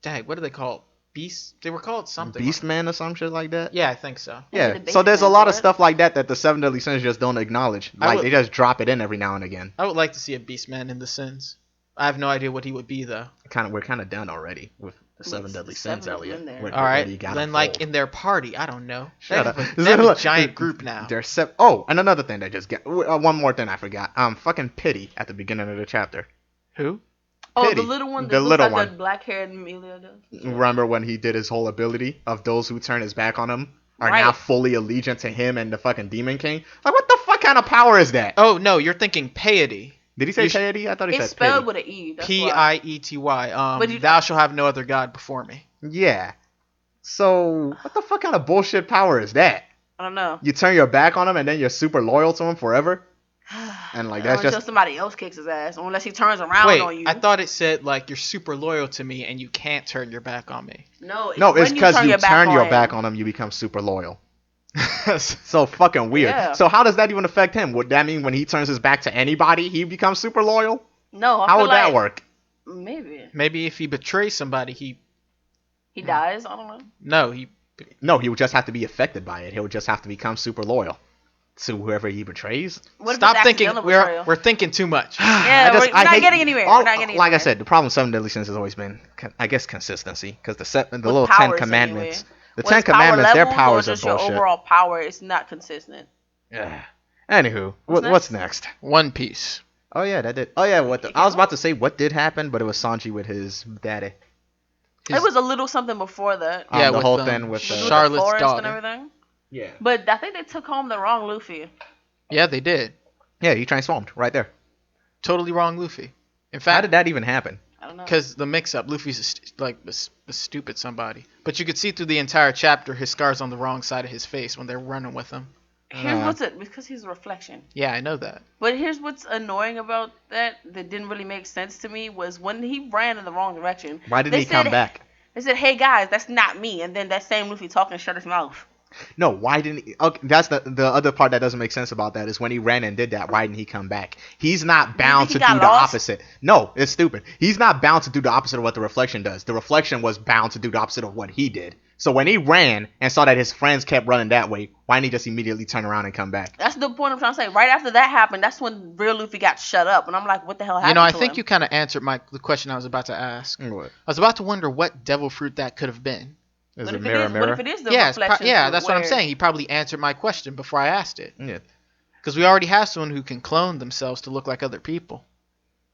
dang, what are they called? Beasts? They were called something. Beastman or some shit like that. Yeah, I think so. Yeah. the So there's a Beastman, lot of right? stuff like that the Seven Deadly Sins just don't acknowledge. Like they just drop it in every now and again. I would like to see a Beastman in the Sins. I have no idea what he would be though. We're kind of done already with the Seven Deadly Sins, seven of them Elliot. there. We're All right, already got then them like full. in their party, I don't know. Shut up. They have a giant group now. There's oh, and another thing that just get one more thing I forgot. Fucking Pity at the beginning of the chapter. Who? Oh, Pity. the little one. The That looks little like one. the black-haired Amelia does. Remember when he did his whole ability of those who turn his back on him are Right. now fully allegiant to him and the fucking Demon King? Like, what the fuck kind of power is that? Oh no, you're thinking piety. Did he say You sh- Piety? I thought he It's said spelled Pity. with an E. That's why. Piety. But you- Thou shalt have no other god before me. Yeah. So, what the fuck kind of bullshit power is that? I don't know. You turn your back on him and then you're super loyal to him forever? And like that's Until just somebody else kicks his ass, unless he turns around Wait, on you. I thought it said like you're super loyal to me and you can't turn your back on me. No, no, it's when because you turn your him. back on him, you become super loyal. So fucking weird. Yeah. So how does that even affect him? Would that mean when he turns his back to anybody, he becomes super loyal? No, I How feel would that like work? Maybe Maybe if he betrays somebody, he dies. I don't know. No, he would just have to be affected by it. He would just have to become super loyal to whoever he betrays. What if stop it's thinking. accidental betrayal? We're thinking too much. Yeah, we're not hate- getting anywhere. all- We're not getting like I anywhere. said, the problem with Seven Deadly Sins has always been, I guess, consistency. Because the With little powers, Ten Commandments, anyway. the When Ten it's power Commandments, their levels powers or are just your bullshit. overall power, it's not consistent. Yeah. Anywho, What's what's next? One Piece. Oh yeah, that did. Oh yeah, I was about to say what did happen, but it was Sanji with his daddy. It was a little something before that. Yeah, the with, whole thing with With the Charlotte's forest daughter. and everything. Yeah. But I think they took home the wrong Luffy. Yeah, they did. Yeah, he transformed right there. Totally wrong Luffy. In How fact, did that even happen? I don't know. because the mix-up, Luffy's a stupid somebody. But you could see through the entire chapter his scars on the wrong side of his face when they're running with him. Here's what's it because he's a reflection. Yeah, I know that. But here's what's annoying about that didn't really make sense to me was when he ran in the wrong direction. Why didn't they he come said- back? They said, "Hey guys, that's not me," and then that same Luffy talking shut his mouth. No, why didn't he? Okay, that's the other part that doesn't make sense about that is when he ran and did that, why didn't he come back? He's not bound to think he do got the lost? opposite. No, it's stupid. He's not bound to do the opposite of what the reflection does. The reflection was bound to do the opposite of what he did. So when he ran and saw that his friends kept running that way, why didn't he just immediately turn around and come back? That's the point I'm trying to say. Right after that happened, that's when real Luffy got shut up, and I'm like, "What the hell happened?" You know, I to think him? you kind of answered the question I was about to ask. What? I was about to wonder what devil fruit that could have been. Is What it if mirror, What mirror? if it is the Yeah, reflection? that's what I'm where- saying. He probably answered my question before I asked it. Yeah. Because we already have someone who can clone themselves to look like other people.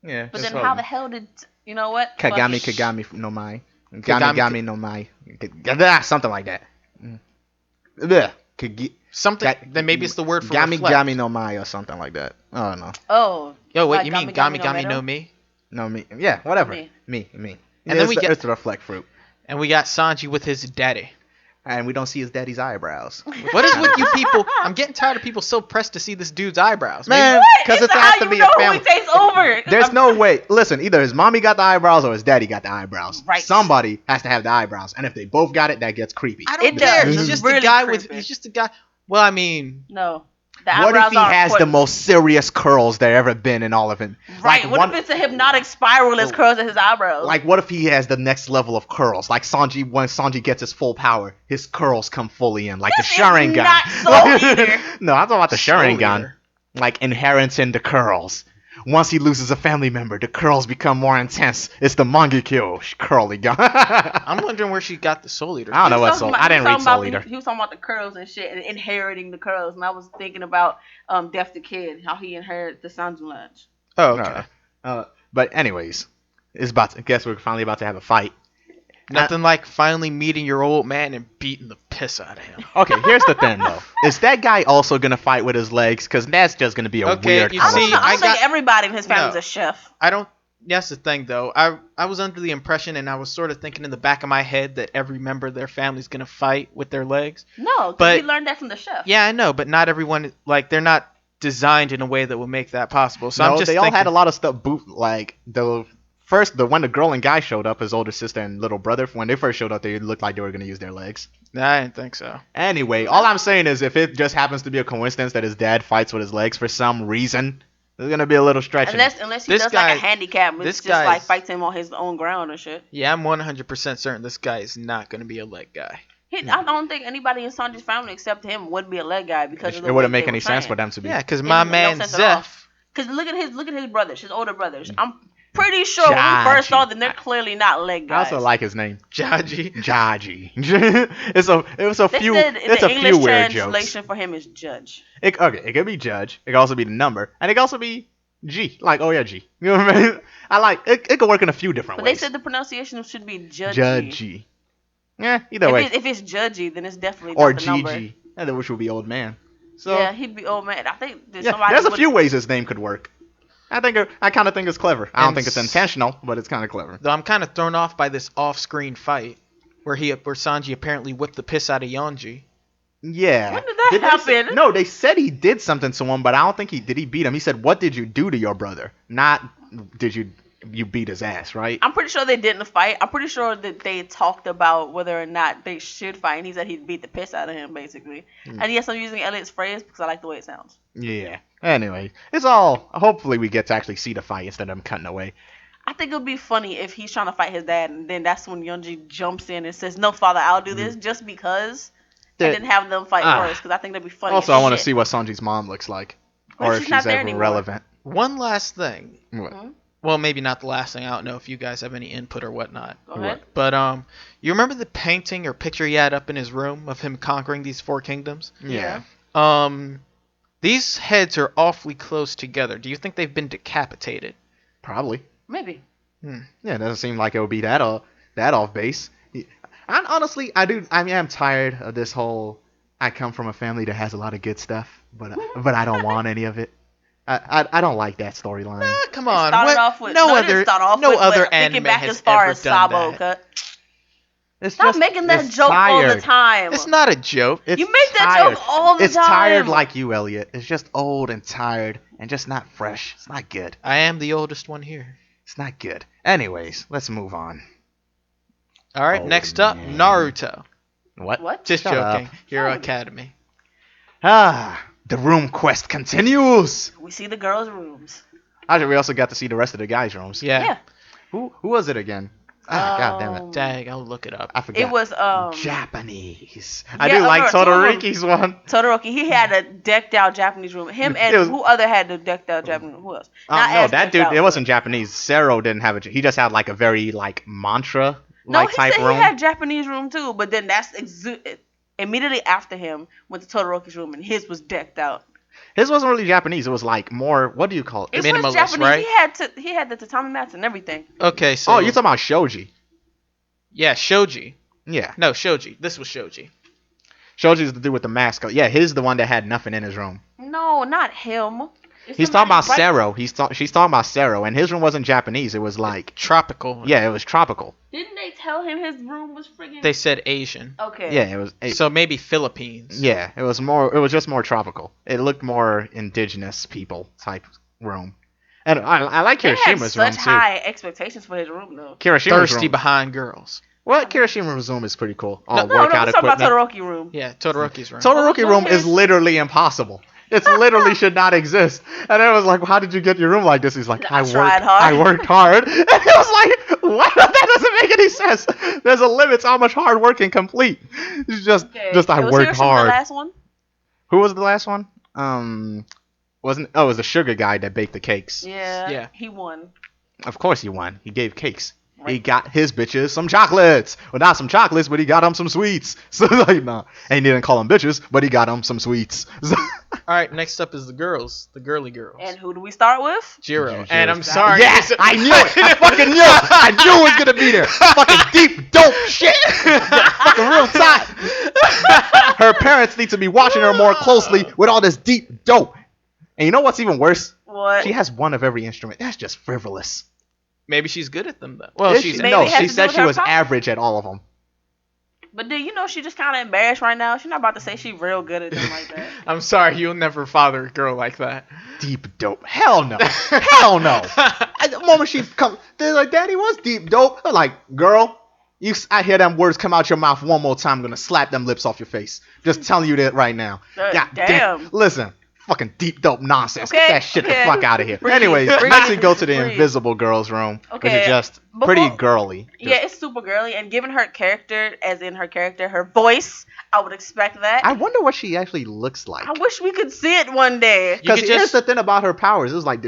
Yeah. But then how the hell did you know what? Kagami Fuck it. Kagami no Mai. Kagami- Gami no Mai. Something like that. Ugh. Something. Then maybe it's the word for Gami reflect. Gami no Mai or something like that. I don't know. Oh. Yo, wait, like you mean Gami Gami no no Meadow? me? No, me. Yeah, whatever. Me. Me. And Yeah, then it's we the, get- it's the reflect fruit. And we got Sanji with his daddy. And we don't see his daddy's eyebrows. What is with you people? I'm getting tired of people so pressed to see this dude's eyebrows. Man, because it It's has how to you be know a who family. he takes over. There's no way. Listen, either his mommy got the eyebrows or his daddy got the eyebrows. Right. Somebody has to have the eyebrows. And if they both got it, that gets creepy. I don't It care. does. He's It's just really a guy creepy. He's just a guy. Well, I mean, No. What if he has the most serious curls there ever been in all of it? Right. Like, what if it's a hypnotic spiral as curls at his eyebrows? Like, what if he has the next level of curls? Like Sanji, when Sanji gets his full power, his curls come fully in, like this the Sharingan. Not Soul Eater. No, I'm talking about the Sharingan. Like inheriting the curls. Once he loses a family member, the curls become more intense. It's the Mangekyo curly gun. I'm wondering where she got the Soul Eater. I don't know what Soul. I didn't read Soul Eater. He was talking about the curls and shit and inheriting the curls, and I was thinking about Death the Kid, how he inherited the Sanjulange. Oh, okay. But anyways, I guess we're finally about to have a fight. Nothing like finally meeting your old man and beating the piss out of him. Okay, here's the thing though. Is that guy also gonna fight with his legs? Because that's just gonna be a weird. I don't think everybody in his family is a chef. I don't. That's the thing though. I was under the impression, and I was sort of thinking in the back of my head that every member of their family is gonna fight with their legs. No, because he learned that from the chef. Yeah, I know, but not everyone. Like they're not designed in a way that will make that possible. So no, I'm just. They all had a lot of stuff. Like when the girl and guy showed up, his older sister and little brother, when they first showed up, they looked like they were going to use their legs. I didn't think so. Anyway, all I'm saying is if it just happens to be a coincidence that his dad fights with his legs for some reason, there's going to be a little stretch. Unless he does like a handicap, this just like fights him on his own ground and shit. Yeah, I'm 100% certain this guy is not going to be a leg guy. I don't think anybody in Sanji's family except him would be a leg guy because it wouldn't make any sense for them to be. Yeah, because my man Zeph. Because look at his brothers, his older brothers. I'm pretty sure when we first saw them, they're clearly not leg guys. I also like his name, Jaji. It's a few weird jokes. The translation for him is Judge. It could be Judge. It could also be the number, and it could also be G. Like, oh yeah, G. You know what I mean? I like it. It could work in a few different ways. But they said the pronunciation should be Judgy. Judgy. Yeah, either way. If it's Judgy, then it's definitely or not the number. GG, which would be old man. So yeah, he'd be old man. I think there's a few ways his name could work. I kind of think it's clever. I don't think it's intentional, but it's kind of clever. Though I'm kind of thrown off by this off-screen fight where Sanji apparently whipped the piss out of Yonji. Yeah. When did that happen? They said he did something to him, but I don't think did he beat him. He said, "What did you do to your brother?" Not did you beat his ass, right? I'm pretty sure they didn't fight. I'm pretty sure that they talked about whether or not they should fight, and he said he'd beat the piss out of him, basically. And yes, I'm using Elliot's phrase because I like the way it sounds. Yeah. Anyway, hopefully we get to actually see the fight instead of him cutting away. I think it would be funny if he's trying to fight his dad, and then that's when Yonji jumps in and says, "No, father, I'll do this," just because. And then have them fight first, because I think that'd be funny. Also, I want to see what Sanji's mom looks like, or if she's ever anymore. relevant. One last thing. What? Well, maybe not the last thing. I don't know if you guys have any input or whatnot. Go ahead. But you remember the painting or picture he had up in his room of him conquering these 4 kingdoms? Yeah. These heads are awfully close together. Do you think they've been decapitated? Probably. Maybe. Yeah, it doesn't seem like it would be that off base. Honestly, I'm tired of this whole. I come from a family that has a lot of good stuff, but I don't want any of it. I don't like that storyline. Come on, no other anime back has as far ever as done Sabo that. Cut. Stop making that joke all the time. It's not a joke. You make that joke all the time. It's tired like you, Elliot. It's just old and tired and just not fresh. It's not good. I am the oldest one here. It's not good. Anyways, let's move on. All right, next up, Naruto. What? Just joking. Hero Academy. The room quest continues. We see the girls' rooms. Actually, we also got to see the rest of the guys' rooms. Yeah. Who was it again? God damn it. Dang, I'll look it up. I forgot. It was Japanese. I do like Todoroki's one. Todoroki, he had a decked out Japanese room. Him and who other had the decked out Japanese room? Who else? No, that dude, it wasn't Japanese. Zero didn't have it. He just had like a very mantra type room. He had Japanese room too, but then that's immediately after him went to Todoroki's room and his was decked out. His wasn't really Japanese. It was like more. What do you call it? It minimalist, was Japanese. right? He had the tatami mats and everything. Okay, so. Oh, you're talking about Shoji. Yeah, Shoji. Yeah. No, Shoji. This was Shoji. Shoji's the dude with the mask. Yeah, he's the one that had nothing in his room. No, not him. He's talking about Sero. She's talking about Sero, and his room wasn't Japanese. It was like tropical. Yeah, it was tropical. Didn't they tell him his room was friggin'? They said Asian. Okay. Yeah, it was. So maybe Philippines. Yeah, it was more. It was just more tropical. It looked more indigenous people type room. And I like Kirishima's room too. Such high expectations for his room though. Kirishima's thirsty room. Behind girls. Well, Kirishima's room is pretty cool. No, we're talking about Todoroki room. Yeah, Todoroki's room. Todoroki room is literally impossible. It literally should not exist. And I was like, how did you get your room like this? He's like, I tried hard. I worked hard. And I was like, what? That doesn't make any sense. There's a limit to how much hard work can complete. It's just I worked hard. The last one? Who was the last one? Wasn't it was the sugar guy that baked the cakes. Yeah. He won. Of course he won. He gave cakes. Right. He got his bitches some chocolates. Well, not some chocolates, but he got them some sweets. So like, no, and he didn't call them bitches, but he got them some sweets. All right, next up is the girls, the girly girls. And who do we start with? Jiro. And I'm sorry. Yes, I knew it. I fucking knew it. I knew it was gonna be there. Fucking deep dope shit. Fucking real tight. Her parents need to be watching her more closely with all this deep dope. And you know what's even worse? What? She has one of every instrument. That's just frivolous. Maybe she's good at them, though. Well, she said she was average at all of them. But then, she just kind of embarrassed right now. She's not about to say she's real good at them like that. I'm sorry, you'll never father a girl like that. Deep dope. Hell no. Hell no. At the moment she come, they're like, Daddy, what's deep dope? I'm like, girl, I hear them words come out your mouth one more time, I'm going to slap them lips off your face. Just telling you that right now. God damn. Listen. Fucking deep dope nonsense. Get that shit the fuck out of here. Anyways, next we go to the Invisible Girls room, which is just pretty girly. Yeah, it's super girly, and given her character, as in her voice, I would expect that. I wonder what she actually looks like. I wish we could see it one day. Because here's the thing about her powers. It was like,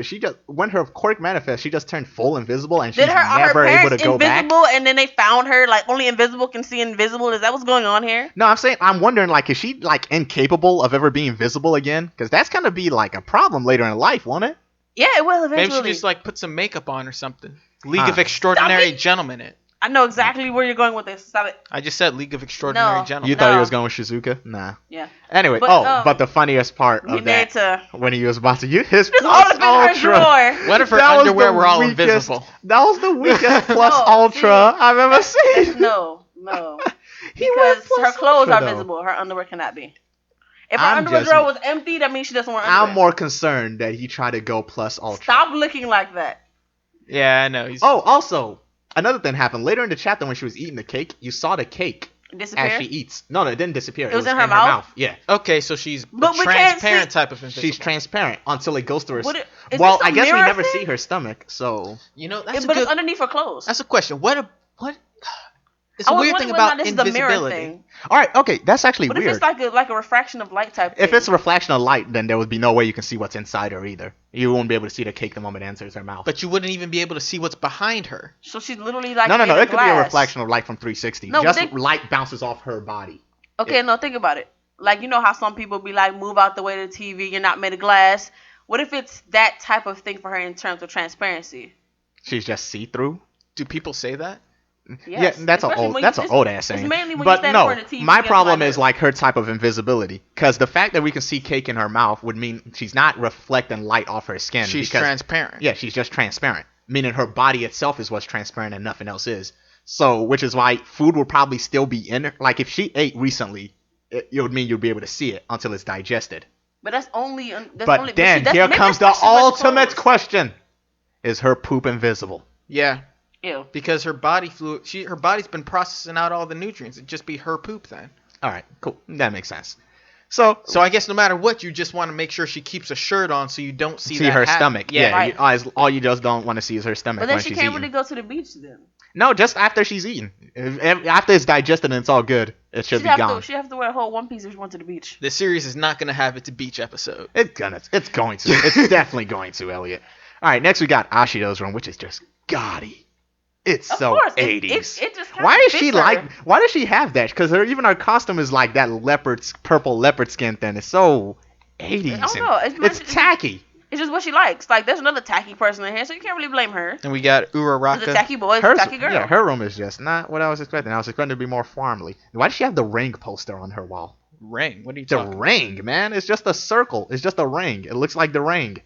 when her quirk manifests, she just turned full invisible, and she's never able to go back. Invisible, and then they found her, like, only invisible can see invisible. Is that what's going on here? No, I'm wondering, like, is she, like, incapable of ever being visible again? Because that's gonna be, like, a problem later in life, won't it? Yeah, it will eventually. Maybe she just, like, put some makeup on or something. League of Extraordinary Gentlemen. I know exactly where you're going with this. Stop it. I just said League of Extraordinary Gentlemen. You thought he was going with Shizuka? Nah. Yeah. Anyway, but the funniest part of that, when he was about to use his Plus Ultra. What if her underwear were all invisible? That was the weakest Plus Ultra I've ever seen. No. Because her clothes are visible. Her underwear cannot be. If her underwear drawer was empty, that means she doesn't wear underwear. I'm more concerned that he tried to go Plus Ultra. Stop looking like that. Yeah, I know. Also, another thing happened. Later in the chapter when she was eating the cake, you saw the cake disappear? As she eats. No, it didn't disappear. It was in her mouth? Yeah. Okay, so she's a transparent type of invisible. She's transparent until it goes through her Well, I guess we never see her stomach, so... That's but it's underneath her clothes. That's a question. What... It's a weird thing about invisibility. All right, okay, that's actually weird. But if it's like a refraction of light type thing. If it's a reflection of light, then there would be no way you can see what's inside her either. You won't be able to see the cake the moment it enters her mouth. But you wouldn't even be able to see what's behind her. So she's literally like No, it could be a reflection of light from 360. No, just light bounces off her body. Okay, no, think about it. Like, you know how some people be like, move out the way to the TV, you're not made of glass. What if it's that type of thing for her in terms of transparency? She's just see-through? Do people say that? Yes. Yeah, that's an old ass saying. It's mainly when you stand in front of the TV. My problem is like her type of invisibility, because the fact that we can see cake in her mouth would mean she's not reflecting light off her skin. She's transparent. Yeah, she's just transparent, meaning her body itself is what's transparent and nothing else is. So, which is why food will probably still be in her. Like if she ate recently, it would mean you'll be able to see it until it's digested. But that's only. Here comes the ultimate question: is her poop invisible? Yeah. Ew. Because her body fluid, her body's been processing out all the nutrients. It'd just be her poop then. All right, cool. That makes sense. So I guess no matter what, you just want to make sure she keeps a shirt on so you don't see her stomach. Yeah, right. All you just don't want to see is her stomach. But then when she she's can't eating. really go to the beach then. No, just after she's eaten. After it's digested and it's all good, it should be gone. She'd have to wear a whole one piece if she went to the beach. The series is not going to have its beach episode. It's going to. It's definitely going to, Elliot. All right, next we got Ashido's room, which is just gaudy. It's of so course. 80s. It just why does she have that? Because even her costume is like that purple leopard skin thing. It's so 80s. I don't know. It's tacky. It's just what she likes. Like, there's another tacky person in here, so you can't really blame her. And we got Uraraka. There's a tacky boy, there's a tacky girl. Yeah, her room is just not what I was expecting. I was expecting it to be more farmly. Why does she have the ring poster on her wall? Ring? What are you talking about? The ring, man. It's just a circle. It's just a ring. It looks like the ring.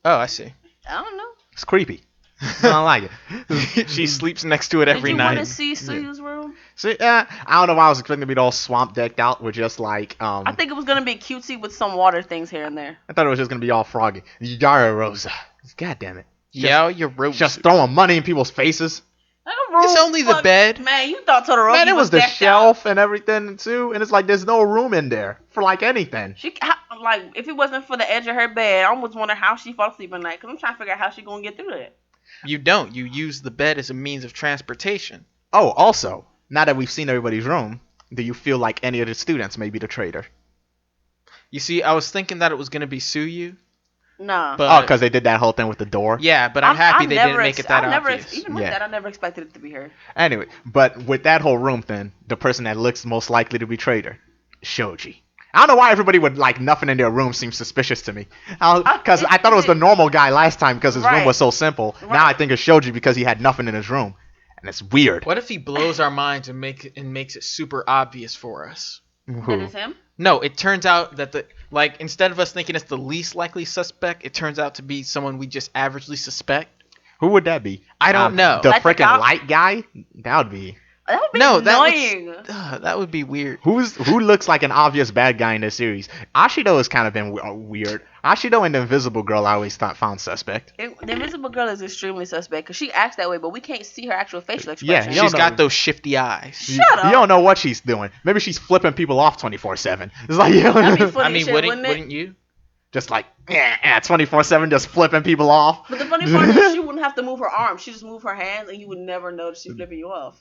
Oh, I see. I don't know. It's creepy. I don't like it. She sleeps next to it every night. Did you want to see Suyu's room? See, I don't know why I was expecting to be all swamp decked out with just like I think it was gonna be cutesy with some water things here and there. I thought it was just gonna be all froggy. Yara Rosa. God damn it. Yeah, you're Rosa. Just throwing money in people's faces. It's only the bed. Man, you thought Todoroki it was the decked shelf out. and everything too, and it's like there's no room in there for like anything. like, if it wasn't for the edge of her bed, I almost wonder how she falls asleep at night. Because I'm trying to figure out how she going to get through that. You don't. You use the bed as a means of transportation. Oh, also, now that we've seen everybody's room, do you feel like any of the students may be the traitor? You see, I was thinking that it was going to be Suyu. Nah. Oh, because they did that whole thing with the door? Yeah, but I'm happy they didn't make it that obvious. Even with that, I never expected it to be her. Anyway, but with that whole room thing, the person that looks most likely to be traitor, Shoji. I don't know why everybody would like nothing in their room seems suspicious to me. Because I thought it was the normal guy last time because his room was so simple. Right. Now I think it's Shoji because he had nothing in his room. And it's weird. What if he blows our minds and makes it super obvious for us? That is him? No, it turns out that instead of us thinking it's the least likely suspect, it turns out to be someone we just averagely suspect. Who would that be? I don't know. The freaking light guy? That would be annoying. That would be weird. Who looks like an obvious bad guy in this series? Ashido has kind of been weird. Ashido and the Invisible Girl I always found suspect. The Invisible Girl is extremely suspect because she acts that way, but we can't see her actual facial expression. Yeah, she's got those shifty eyes. Shut up. You don't know what she's doing. Maybe she's flipping people off 24/7. It's like, wouldn't you? Just like, 24/7, just flipping people off. But the funny part is she wouldn't have to move her arms. She just move her hands, and you would never notice she's flipping you off.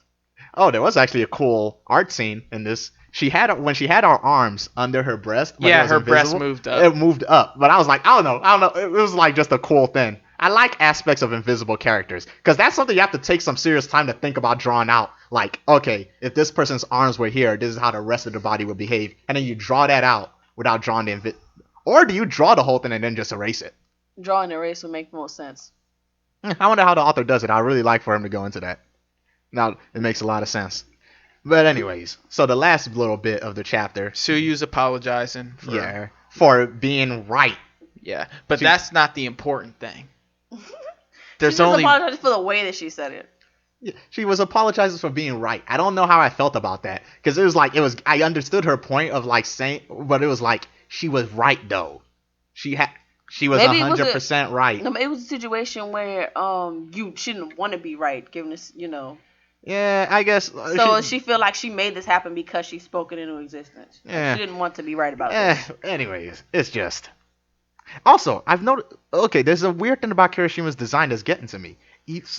Oh, there was actually a cool art scene in this. When she had her arms under her breast. Yeah, her breast moved up. It moved up, but I was like, I don't know. It was like just a cool thing. I like aspects of invisible characters because that's something you have to take some serious time to think about drawing out. Like, okay, if this person's arms were here, this is how the rest of the body would behave, and then you draw that out without drawing the or do you draw the whole thing and then just erase it? Draw and erase would make more sense. I wonder how the author does it. I really like for him to go into that. Now, it makes a lot of sense. But anyways, so the last little bit of the chapter. Suyu's apologizing. For being right. Yeah, but that's not the important thing. There's she only apologizing for the way that she said it. Yeah, she was apologizing for being right. I don't know how I felt about that. Because I understood her point of like saying, but it was like, she was right though. She was 100% right. No, it was a situation where you shouldn't want to be right, given this, Yeah, I guess. So she feel like she made this happen because she spoke it into existence. Yeah. She didn't want to be right about this. Anyways, it's just. Also, I've noticed. Okay, there's a weird thing about Kirishima's design that's getting to me.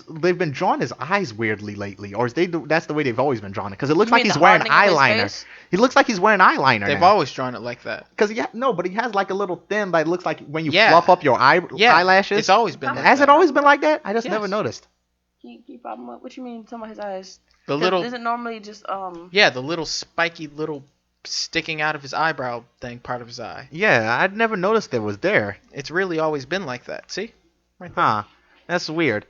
They've been drawing his eyes weirdly lately, or that's the way they've always been drawing it. Because it looks like he's wearing eyeliner. He looks like he's wearing eyeliner. They've always drawn it like that. Because but he has like a little thin that looks like when you fluff up your eyelashes. It's always been. Has it always been like that? I just never noticed. Can you pop him up? What you mean? Talking about his eyes? Is it normally just Yeah, the little spiky little sticking out of his eyebrow thing, part of his eye. Yeah, I'd never noticed it was there. It's really always been like that. See? Right there. Huh. That's weird.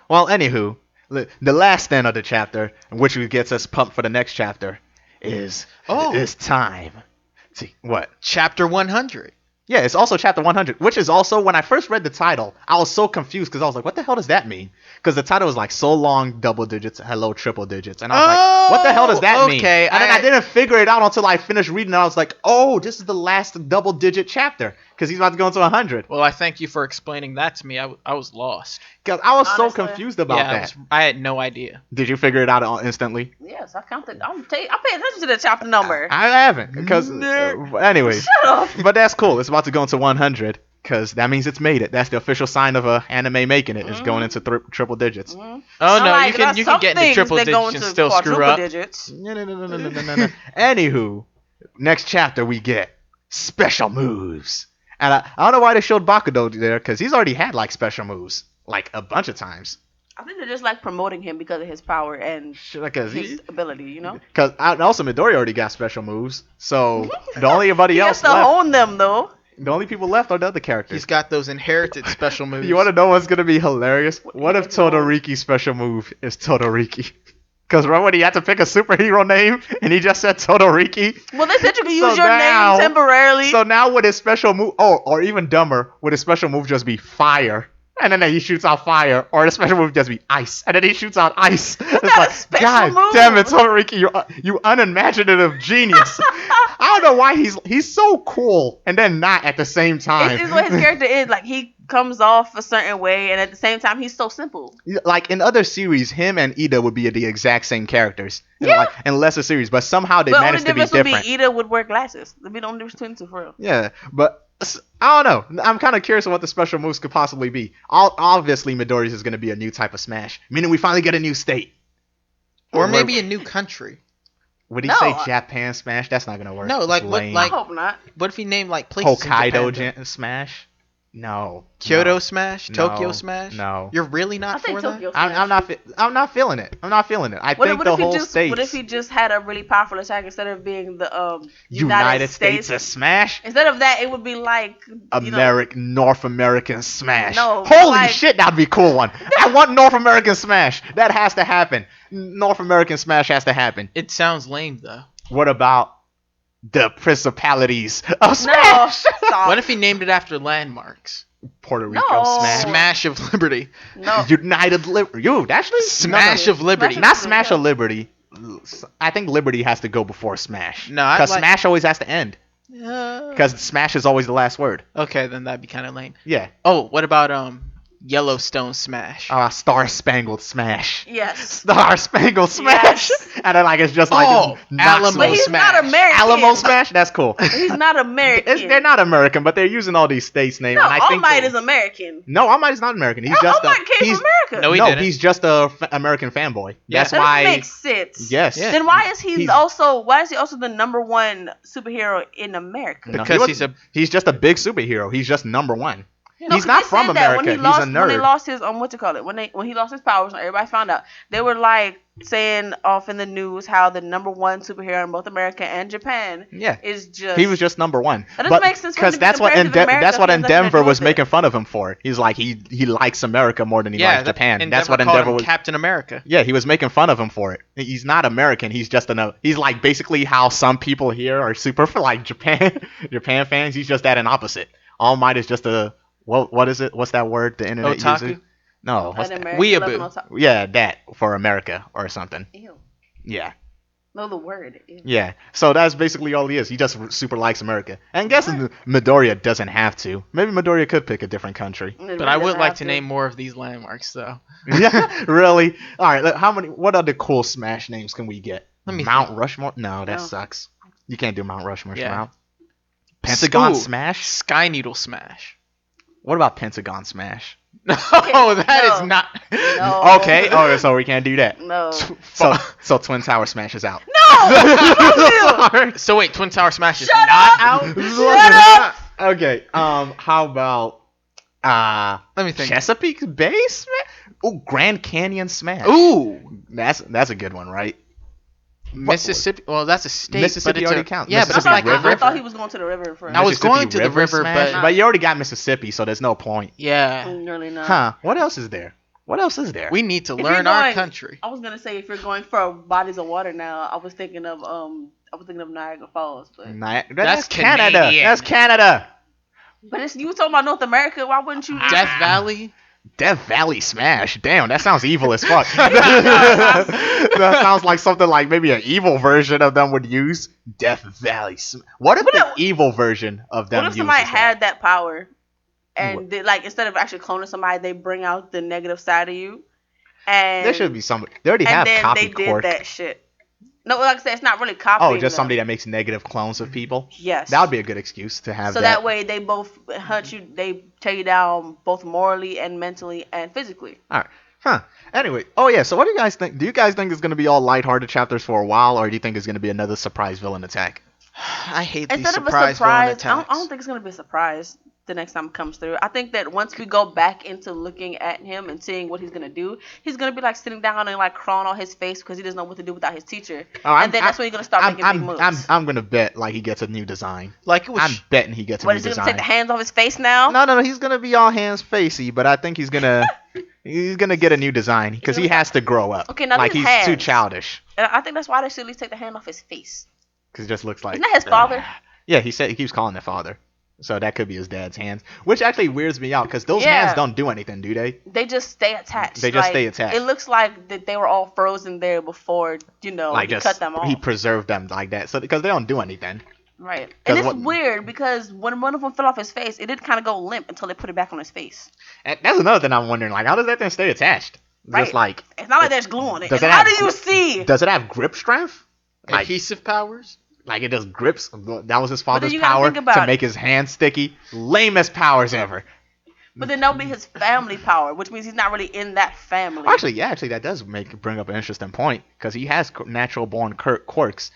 Well, anywho, the last end of the chapter, which gets us pumped for the next chapter, is it's time. See what? Chapter 100. Yeah, it's also chapter 100, which is also, when I first read the title, I was so confused because I was like, what the hell does that mean? Because the title was like, so long double digits, hello triple digits. And I was like, what the hell does that mean? And then I didn't figure it out until I finished reading it. I was like, oh, this is the last double digit chapter because he's about to go into 100. Well, I thank you for explaining that to me. I was lost. Because I was so confused about that. I had no idea. Did you figure it out instantly? Yes, I counted. I pay attention to the chapter number. I haven't. Because, anyways. Shut up. But that's cool. It's about to go into 100 because that means it's made it. That's the official sign of an anime making it. It's going into triple digits. Oh, no. You can get into triple digits and still screw up. Digits. No. Anywho, next chapter we get special moves. And I don't know why they showed Bakudo there, because he's already had, like, special moves, like, a bunch of times. I think they're just, like, promoting him because of his power and his ability, Because also Midori already got special moves, so the only anybody else left... He has to hone them, though. The only people left are the other characters. He's got those inherited special moves. You want to know what's going to be hilarious? What if Todoriki's special move is Todoriki? Because remember when he had to pick a superhero name and he just said Todoriki? Well, they said you could use your name temporarily. So now with his special move, or even dumber, would his special move just be fire? And then he shoots out fire, or the special move just be ice, and then he shoots out ice. It's like, God damn it, Todoriki, you unimaginative genius. I don't know why he's so cool and then not at the same time. It's what his character is. Like, he comes off a certain way, and at the same time, he's so simple. Like in other series, him and Ida would be the exact same characters. Yeah. Like, in lesser series, but somehow they managed to be different. The only difference would be Ida would wear glasses. That'd be the only difference between the two, for real. Yeah, but I don't know. I'm kind of curious what the special moves could possibly be. Obviously, Midoriya's is going to be a new type of smash, meaning we finally get a new state. Or maybe a new country. Would he say Japan Smash? That's not going to work. No, like what? Like, I hope not. What if he named like places Hokkaido Smash? No. Kyoto Smash? Tokyo Smash? No. You're really not for that? I'm not feeling it. I think the whole states. What if he just had a really powerful attack instead of being the United States of Smash? Instead of that, it would be like North American Smash. No. Holy shit, that'd be a cool one. I want North American Smash. That has to happen. North American Smash has to happen. It sounds lame though. What about the Principalities of Smash? No, what if he named it after landmarks? Puerto Rico Smash. Smash of Liberty. No. United Liberty. Yo, actually, Smash of Liberty. Not Smash of Liberty. I think Liberty has to go before Smash. No, because Smash always has to end. Because Smash is always the last word. Okay, then that'd be kind of lame. Yeah. Oh, what about Yellowstone Smash? Star Spangled Smash. Yes. Star Spangled Smash. Yes. And then it's just like Alamo but he's Smash. Not American. Alamo Smash. That's cool. He's not American. They're not American, but they're using all these states' names. No, and I All think Might is American. No, All Might is not American. He's All just Might came from America. No, he didn't. He's just a American fanboy. Yeah. That's that why. That makes sense. Yes. Yeah. Then why is he also the number one superhero in America? Because he's just a big superhero. He's just number one. No, he's not from America. He's a nerd. When he lost his when he lost his powers, and everybody found out, they were like saying off in the news how the number one superhero in both America and Japan is just. He was just number one. That doesn't make sense because that's what Endeavor was making fun of him for. He's like he likes America more than he likes Japan. That's what Endeavor was. Captain America. Yeah, he was making fun of him for it. He's not American. He's just he's like basically how some people here are super for like Japan fans. He's just at an opposite. All Might is just a. What is it? What's that word the internet Otaku? uses? No, what's that? Weeaboo. Yeah, that for America or something. Ew. Yeah. No, the word. Ew. Yeah. So that's basically all he is. He just super likes America. And I'm guessing Midoriya doesn't have to. Maybe Midoriya could pick a different country. But I would like to name more of these landmarks, though. Yeah, really? All right. What other cool Smash names can we get? Mount Rushmore? No, that sucks. You can't do Mount Rushmore. Yeah. Pentagon Smash? Sky Needle Smash. What about Pentagon Smash? No, that is not. No. Okay. Oh, so we can't do that. No. So Twin Tower Smash is out. No. Sorry. So wait, Twin Tower Smash is Shut not up. out. Shut up. Okay. How about let me think. Chesapeake Bay Smash? Oh, Grand Canyon Smash. Ooh, that's a good one, right? Mississippi. Well, that's a state. Mississippi but already counts. Yeah, but it's like I thought he was going to the river first. I was going to the river, Smash, but you already got Mississippi, so there's no point. Yeah. Really not. Huh? What else is there? We need to learn our country. I was gonna say if you're going for bodies of water now, I was thinking of Niagara Falls, but that's Canada. Canadian. That's Canada. But you were talking about North America. Why wouldn't you? Death Valley. Death Valley Smash. Damn, that sounds evil as fuck. That sounds like something like maybe an evil version of them would use. Death Valley Smash. What if the evil version of them? What if somebody had that power, and they, like instead of actually cloning somebody, they bring out the negative side of you? And there should be somebody. They already have copy they did that shit. No, like I said, it's not really copying. Oh, just somebody that makes negative clones of people? Yes. That would be a good excuse to have so that way they both hunt you, they tear you down both morally and mentally and physically. All right. Huh. Anyway, so what do you guys think? Do you guys think it's going to be all lighthearted chapters for a while, or do you think it's going to be another surprise villain attack? I hate these Instead of surprise a surprise, villain attacks. I don't think it's going to be a surprise the next time it comes through. I think that once we go back into looking at him and seeing what he's going to do, he's going to be like sitting down and like crawling on his face because he doesn't know what to do without his teacher. And then that's when he's going to start making big moves. I'm going to bet like he gets a new design. I'm betting he gets a new design. What, is he going to take the hands off his face now? No, he's going to be all hands facey, but I think he's going to get a new design because he has to grow up. Okay, now like he's hands. too childish. And I think that's why they should at least take the hand off his face. Because it just looks like... Isn't that his father? Yeah, he keeps calling it father. So that could be his dad's hands, which actually weirds me out because those hands don't do anything, do they? They just stay attached. They just stay attached. It looks like that they were all frozen there before, like he cut them off. He preserved them like that, so because they don't do anything. Right. And it's weird because when one of them fell off his face, it did kind of go limp until they put it back on his face. And that's another thing I'm wondering. Like, how does that thing stay attached? Right. Just like it's not like there's glue on it. And how do you see? Does it have grip strength? Like, adhesive powers? Like it just grips. That was his father's power to make his hands sticky. Lamest powers ever. But then that would be his family power, which means he's not really in that family. Actually, that does bring up an interesting point because he has natural born quirks,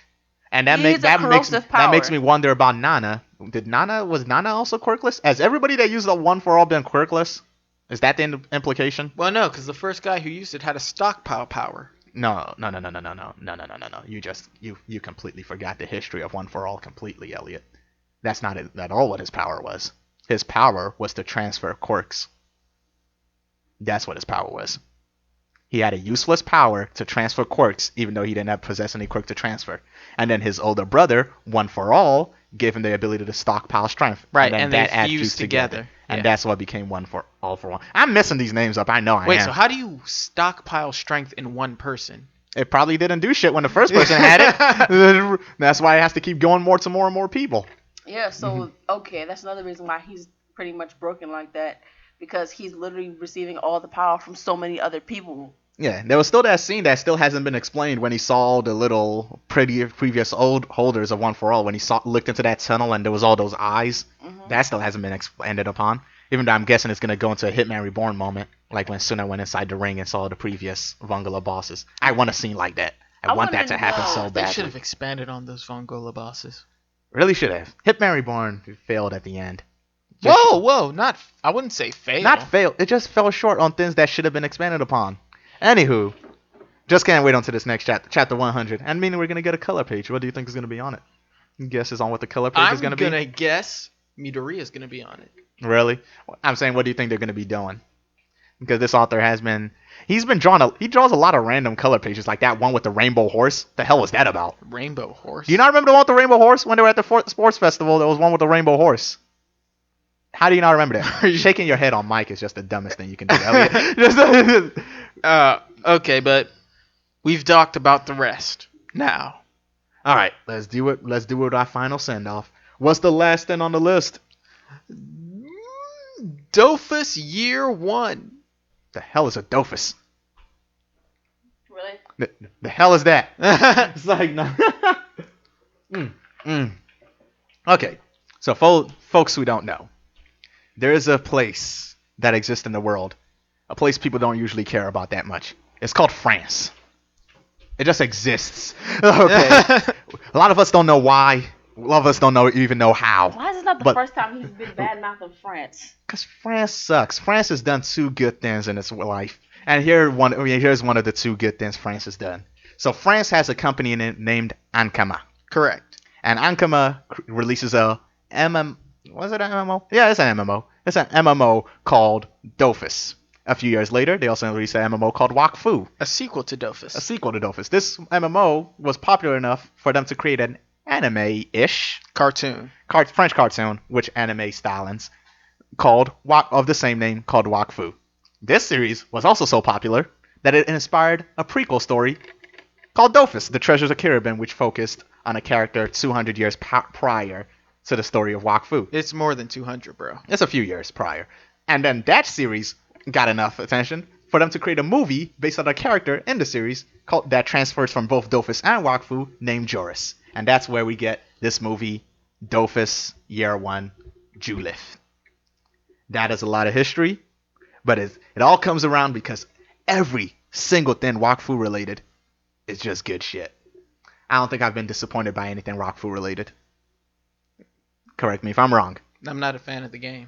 and that makes me wonder about Nana. Was Nana also quirkless? Has everybody that used the One for All been quirkless? Is that the implication? Well, no, because the first guy who used it had a stockpile power. No. You completely forgot the history of One for All completely, Elliot. That's not at all what his power was. His power was to transfer quirks. That's what his power was. He had a useless power to transfer quirks, even though he didn't possess any quirk to transfer. And then his older brother, One for All, gave him the ability to stockpile strength. Right, and they fused together. And that's what became One for All for One. I'm missing these names up. I know I am. Wait, so how do you stockpile strength in one person? It probably didn't do shit when the first person had it. That's why it has to keep going more to more and more people. Yeah, so, okay, that's another reason why he's pretty much broken like that. Because he's literally receiving all the power from so many other people. Yeah, there was still that scene that still hasn't been explained when he saw the little previous old holders of One for All. When he looked into that tunnel and there was all those eyes. Mm-hmm. That still hasn't been ended upon. Even though I'm guessing it's going to go into a Hitman Reborn moment. Like when Suna went inside the ring and saw the previous Vongula bosses. I want a scene like that. I want that to happen so badly. They should have expanded on those Vongula bosses. Really should have. Hitman Reborn failed at the end. Whoa! I wouldn't say fail. Not fail. It just fell short on things that should have been expanded upon. Anywho, just can't wait until this next chapter 100. And meaning we're gonna get a color page. What do you think is gonna be on it? Guesses on what the color page is gonna be? I'm gonna guess Midoriya is gonna be on it. Really? I'm saying, what do you think they're gonna be doing? Because this author he draws a lot of random color pages, like that one with the rainbow horse. The hell was that about? Rainbow horse? Do you not remember the one with the rainbow horse when they were at the sports festival? There was one with the rainbow horse. How do you not remember that? Shaking your head on mic is just the dumbest thing you can do, Elliot. Okay, but we've talked about the rest. Now. All right, let's do it. Let's do it with our final send-off. What's the last thing on the list? Dofus Year 1. The hell is a Dofus? Really? The hell is that? It's like, no. Okay, so folks who don't know. There is a place that exists in the world, a place people don't usually care about that much. It's called France. It just exists. Okay. A lot of us don't know why. A lot of us don't even know how. Why is this not the first time he's been bad-mouthing France? Because France sucks. France has done two good things in its life. And here's one of the two good things France has done. So France has a company named Ankama. Correct. And Ankama releases a Was it an MMO? Yeah, it's an MMO. It's an MMO called Dofus. A few years later, they also released an MMO called Wakfu. A sequel to Dofus. This MMO was popular enough for them to create an anime-ish French cartoon, which anime stylings, of the same name called Wakfu. This series was also so popular that it inspired a prequel story called Dofus, The Treasures of Kiribin, which focused on a character 200 years prior to the story of Wakfu. It's more than 200, bro. It's a few years prior. And then that series got enough attention for them to create a movie based on a character in the series that transfers from both Dofus and Wakfu named Joris. And that's where we get this movie, Dofus Year 1, Julith. That is a lot of history, but it all comes around because every single thing Wakfu related is just good shit. I don't think I've been disappointed by anything Wakfu related. Correct me if I'm wrong. I'm not a fan of the game.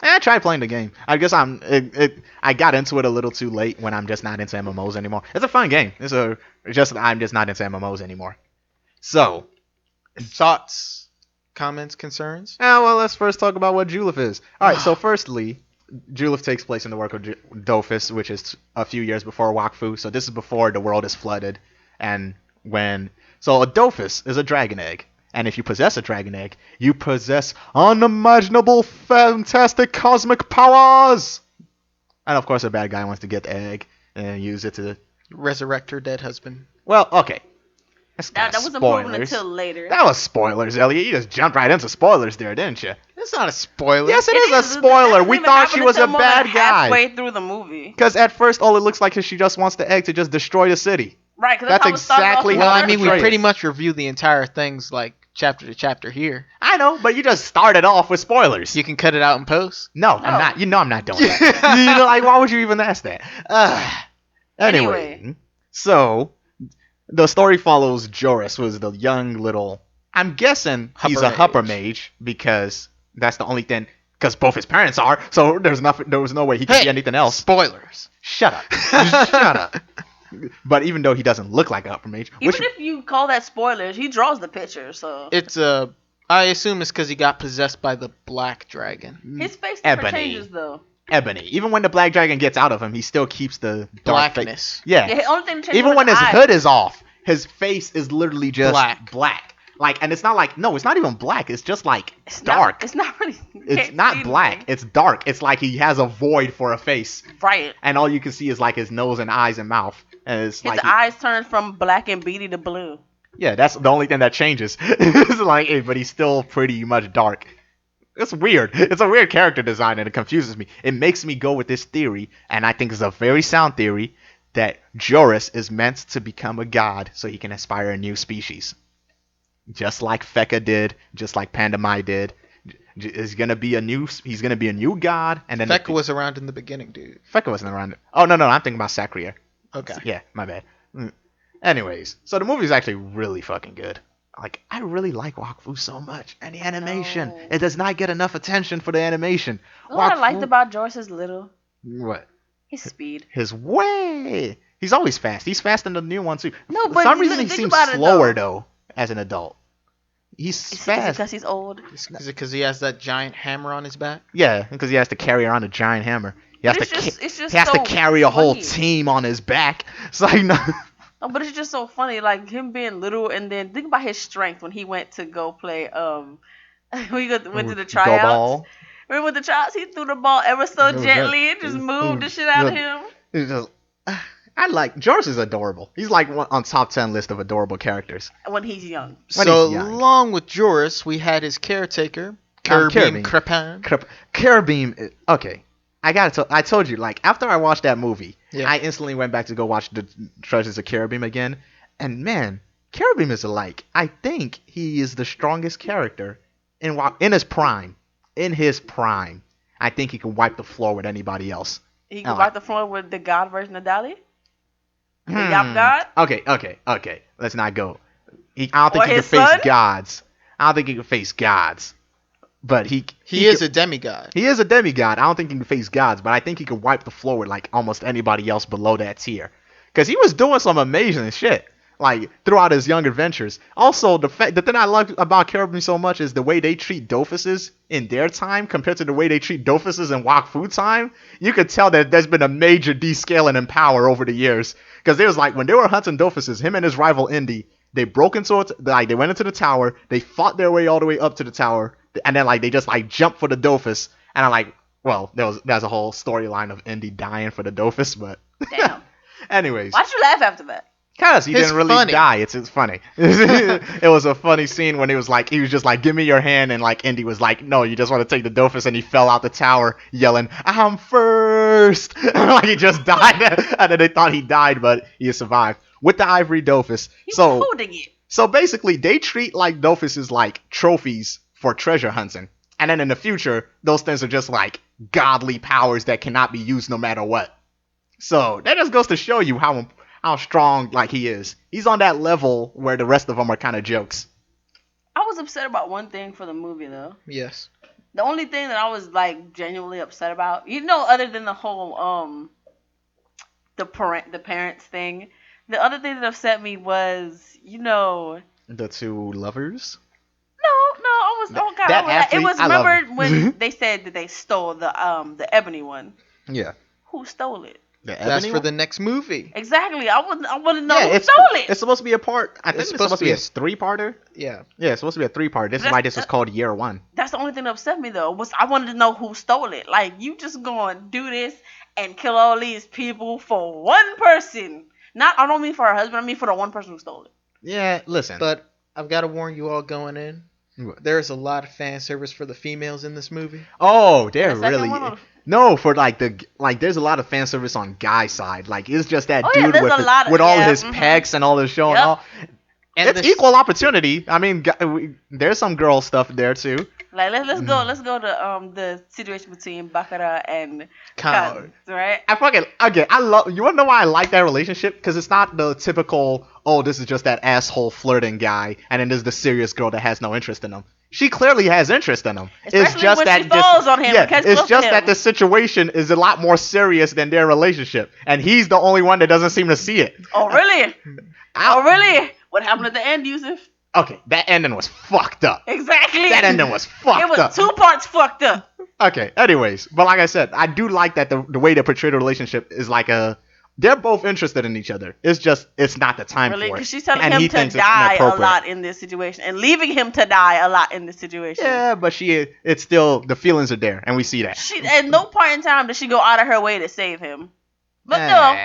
I tried playing the game. I guess I got into it a little too late when I'm just not into MMOs anymore. It's a fun game. I'm just not into MMOs anymore. So, thoughts, comments, concerns? Well, let's first talk about what Julith is. All right, so firstly, Julith takes place in the work of Dofus, which is a few years before Wakfu. So this is before the world is flooded. So a Dofus is a dragon egg. And if you possess a dragon egg, you possess unimaginable, fantastic cosmic powers! And of course a bad guy wants to get the egg and use it to resurrect her dead husband. Well, okay. That's That not wasn't proven spoilers. until later. That was spoilers, Elliot. You just jumped right into spoilers there, didn't you? That's not a spoiler. Yes, it is a spoiler. We thought she was a bad guy. Halfway through the movie. Because at first, all it looks like is she just wants the egg to just destroy the city. Right, because that's how exactly it Well, how I mean, we portray it. pretty much review the entire things like chapter to chapter here. I know, but you just started off with spoilers. You can cut it out in post. No, I'm not. You know I'm not doing that. You know, like, why would you even ask that? Anyway, so the story follows Joris, who is the young little. I'm guessing he's a Hupper mage because that's the only thing. Because both his parents are, so there's nothing. There was no way he could be anything else. Spoilers. Shut up. Shut up. But even though he doesn't look like a Hupper mage, even if you call that spoilers, he draws the picture. So it's I assume it's because he got possessed by the black dragon. His face never changes though. Ebony. Even when the black dragon gets out of him, he still keeps the dark blackness. Yeah. The only thing that changes even when his eyes. hood is off, his face is literally just black. Like, and it's not like it's not even black. It's just like dark. It's not really. It's not black. Anything. It's dark. It's like he has a void for a face. Right. And all you can see is like his nose and eyes and mouth. And it's his like eyes turn from black and beady to blue. Yeah, that's the only thing that changes. It's like, but he's still pretty much dark. It's weird. It's a weird character design, and it confuses me. It makes me go with this theory, and I think it's a very sound theory, that Joris is meant to become a god so he can inspire a new species. Just like Feka did, just like Pandamai did. He's gonna be a new god, and then Feka was around in the beginning, dude. Feka wasn't around. Oh no, I'm thinking about Sacrier. Okay. Yeah, my bad. Anyways, so the movie is actually really fucking good. Like, I really like Wakfu so much, and the animation. No. It does not get enough attention for the animation. What I liked about Joris is little. What? His speed. His way. He's always fast. He's fast in the new one too. No, For but some reason he think seems about it, slower though as an adult. He's Is it fast. because he's old? Is it because he has that giant hammer on his back? Yeah, because he has to carry around a giant hammer. He has But to. it's just he has so to carry a whole funny. team on his back. It's like no. No, but it's just so funny, like him being little, and then think about his strength when he went to go play. When he went to the tryouts. Ball. When he went to tryouts, he threw the ball ever so gently and just moved the shit out of him. It's just, I like Joris is adorable. He's like on top 10 list of adorable characters. When he's young. When So he's young. along with Joris, we had his caretaker, Carabine Crepin. Carabine. Okay, I told you, like, after I watched that movie, Yeah. I instantly went back to go watch the Treasures of Carabine again, and man, Carabine is like, I think he is the strongest character in his prime. In his prime, I think he can wipe the floor with anybody else. He can wipe the floor with the god version of Dali. The Yap God. Okay. Let's not go. I don't think Or he can his face son? gods. I don't think he can face gods. But he is a demigod. He is a demigod. I don't think he can face gods, but I think he can wipe the floor with like almost anybody else below that tier. Because he was doing some amazing shit, like, throughout his young adventures. Also, the thing I love about Carabine so much is the way they treat Dofuses in their time compared to the way they treat Dofuses in Wakfu time. You could tell that there's been a major descaling in power over the years. Because there was like, when they were hunting Dofuses, him and his rival Indy, they broke into it, like, they went into the tower, they fought their way all the way up to the tower, and then like they just like jumped for the Dofus, and I'm like, well, there's a whole storyline of Indy dying for the Dofus, but Damn. anyways, Why'd you laugh after that? because he It's didn't really funny. die. It's funny. It was a funny scene when he was just like, give me your hand, and like Indy was like, no, you just want to take the Dofus, and he fell out the tower yelling, I'm first. Like he just died, and then they thought he died, but he survived with the ivory Dofus. He was So holding it. so basically, they treat like Dofuses like trophies for treasure hunting. And then in the future, those things are just like godly powers that cannot be used no matter what. So that just goes to show you how strong like he is. He's on that level where the rest of them are kind of jokes. I was upset about one thing for the movie though. Yes. The only thing that I was like genuinely upset about, other than the whole the parents thing, the other thing that upset me was, The two lovers. No, I was all kind That of athlete, it was I love remember him. when they said that they stole the ebony one. Yeah. Who stole it? The That's ebony for one? the next movie. Exactly. I want to know Yeah, who stole it. it's supposed to be a part. I think it's supposed to be a a- 3-parter. Yeah. Yeah, it's supposed to be a 3-part. This is why this was called Year One. That's the only thing that upset me though. Was I wanted to know who stole it. Like, you just going to do this and kill all these people for one person. I don't mean for her husband. I mean for the one person who stole it. Yeah, listen. But I've got to warn you all going in. There's a lot of fan service for the females in this movie. Oh, they're The second really. one or- No, for there's a lot of fan service on guy side. Like it's just that Oh, yeah, dude there's with a lot of- with all yeah, his pecs and all his show and Yep. all. And It's equal opportunity. I mean, there's some girl stuff there too. Like let's go to the situation between Baccarat and Khan. Khan, right? I love. You wanna know why I like that relationship? Because it's not the typical. Oh, this is just that asshole flirting guy, and then there's the serious girl that has no interest in him. She clearly has interest in him. Especially it's just when that she falls on him Yeah, and catches it's close to just him. that the situation is a lot more serious than their relationship, and he's the only one that doesn't seem to see it. Oh really? Oh really? What happened at the end, Yusuf? Okay, that ending was fucked up. Exactly. That ending was fucked It was up. 2 parts fucked up. Okay, anyways, but like I said, I do like that the way they portray the relationship is like they're both interested in each other. It's just it's not the time Really? for it. Because she's telling And him he to thinks it's die a inappropriate. lot in this situation and leaving him to die a lot in this situation. Yeah, but it's still the feelings are there, and we see that. She at no point in time did she go out of her way to save him. But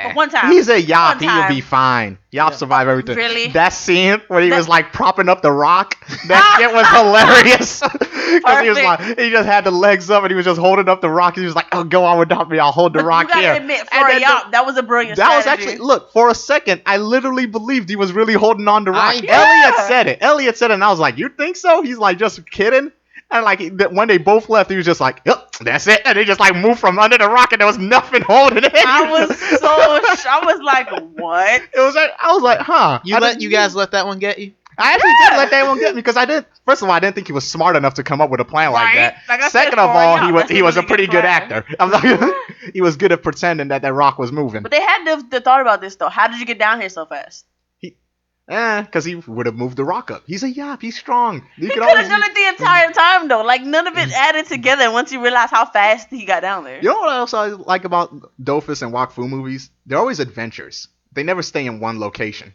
but one time. He's a Yop. One He'll time. be fine. Yop survive everything. Really? That scene where he was like propping up the rock, Ah! that shit was hilarious. Because he was Perfect. like, he just had the legs up and he was just holding up the rock. He was like, oh, go on without me. I'll hold the But rock you gotta here. admit, for And a then Yop, that was a brilliant that was strategy. actually, look, for a second, I literally believed he was really holding on to rock. Yeah. Elliot said it, and I was like, you think so? He's like, just kidding? And like when they both left, he was just like, yep, that's it. And they just like moved from under the rock, and there was nothing holding it. I was like, what? I was like, huh? You guys let that one get you? I actually did let that one get me because I did. First of all, I didn't think he was smart enough to come up with a plan like Right? that. Like I said, Second of for all, Yop, that's he was a really pretty good plan. actor. I'm like, he was good at pretending that rock was moving. But they had the thought about this though. How did you get down here so fast? Because he would have moved the rock up. He's a Yop. He's strong. He could have done it the entire time though. Like none of it Mm. added together once you realize how fast he got down there. You know what else I like about Dofus and Wakfu movies? They're always adventures. They never stay in one location.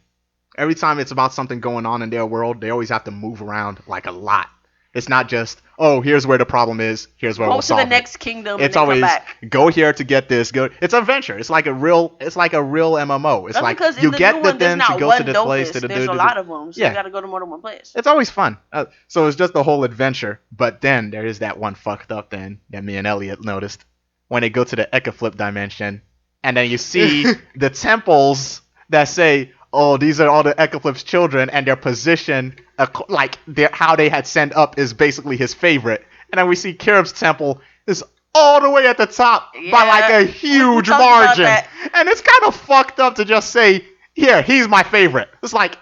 Every time it's about something going on in their world, they always have to move around like a lot. It's not just, oh, here's where the problem is. Here's where Go we'll to solve the it. next kingdom It's and then always come back. go here to get this. Go. It's an adventure. It's like a real MMO. It's That's like because in you the get new the one, there's thing not to go one to this Dofus. place to the There's a lot of them, so Yeah. you got to go to more than one place. It's always fun. So it's just the whole adventure. But then there is that one fucked up thing that me and Elliot noticed when they go to the Eka Flip dimension, and then you see the temples that say, "Oh, these are all the Eka Flip's children," and their position, like how they had sent up, is basically his favorite. And then we see Kirib's temple is all the way at the top by like a huge talked about margin, that. and it's kind of fucked up to just say, "Here, he's my favorite." It's like,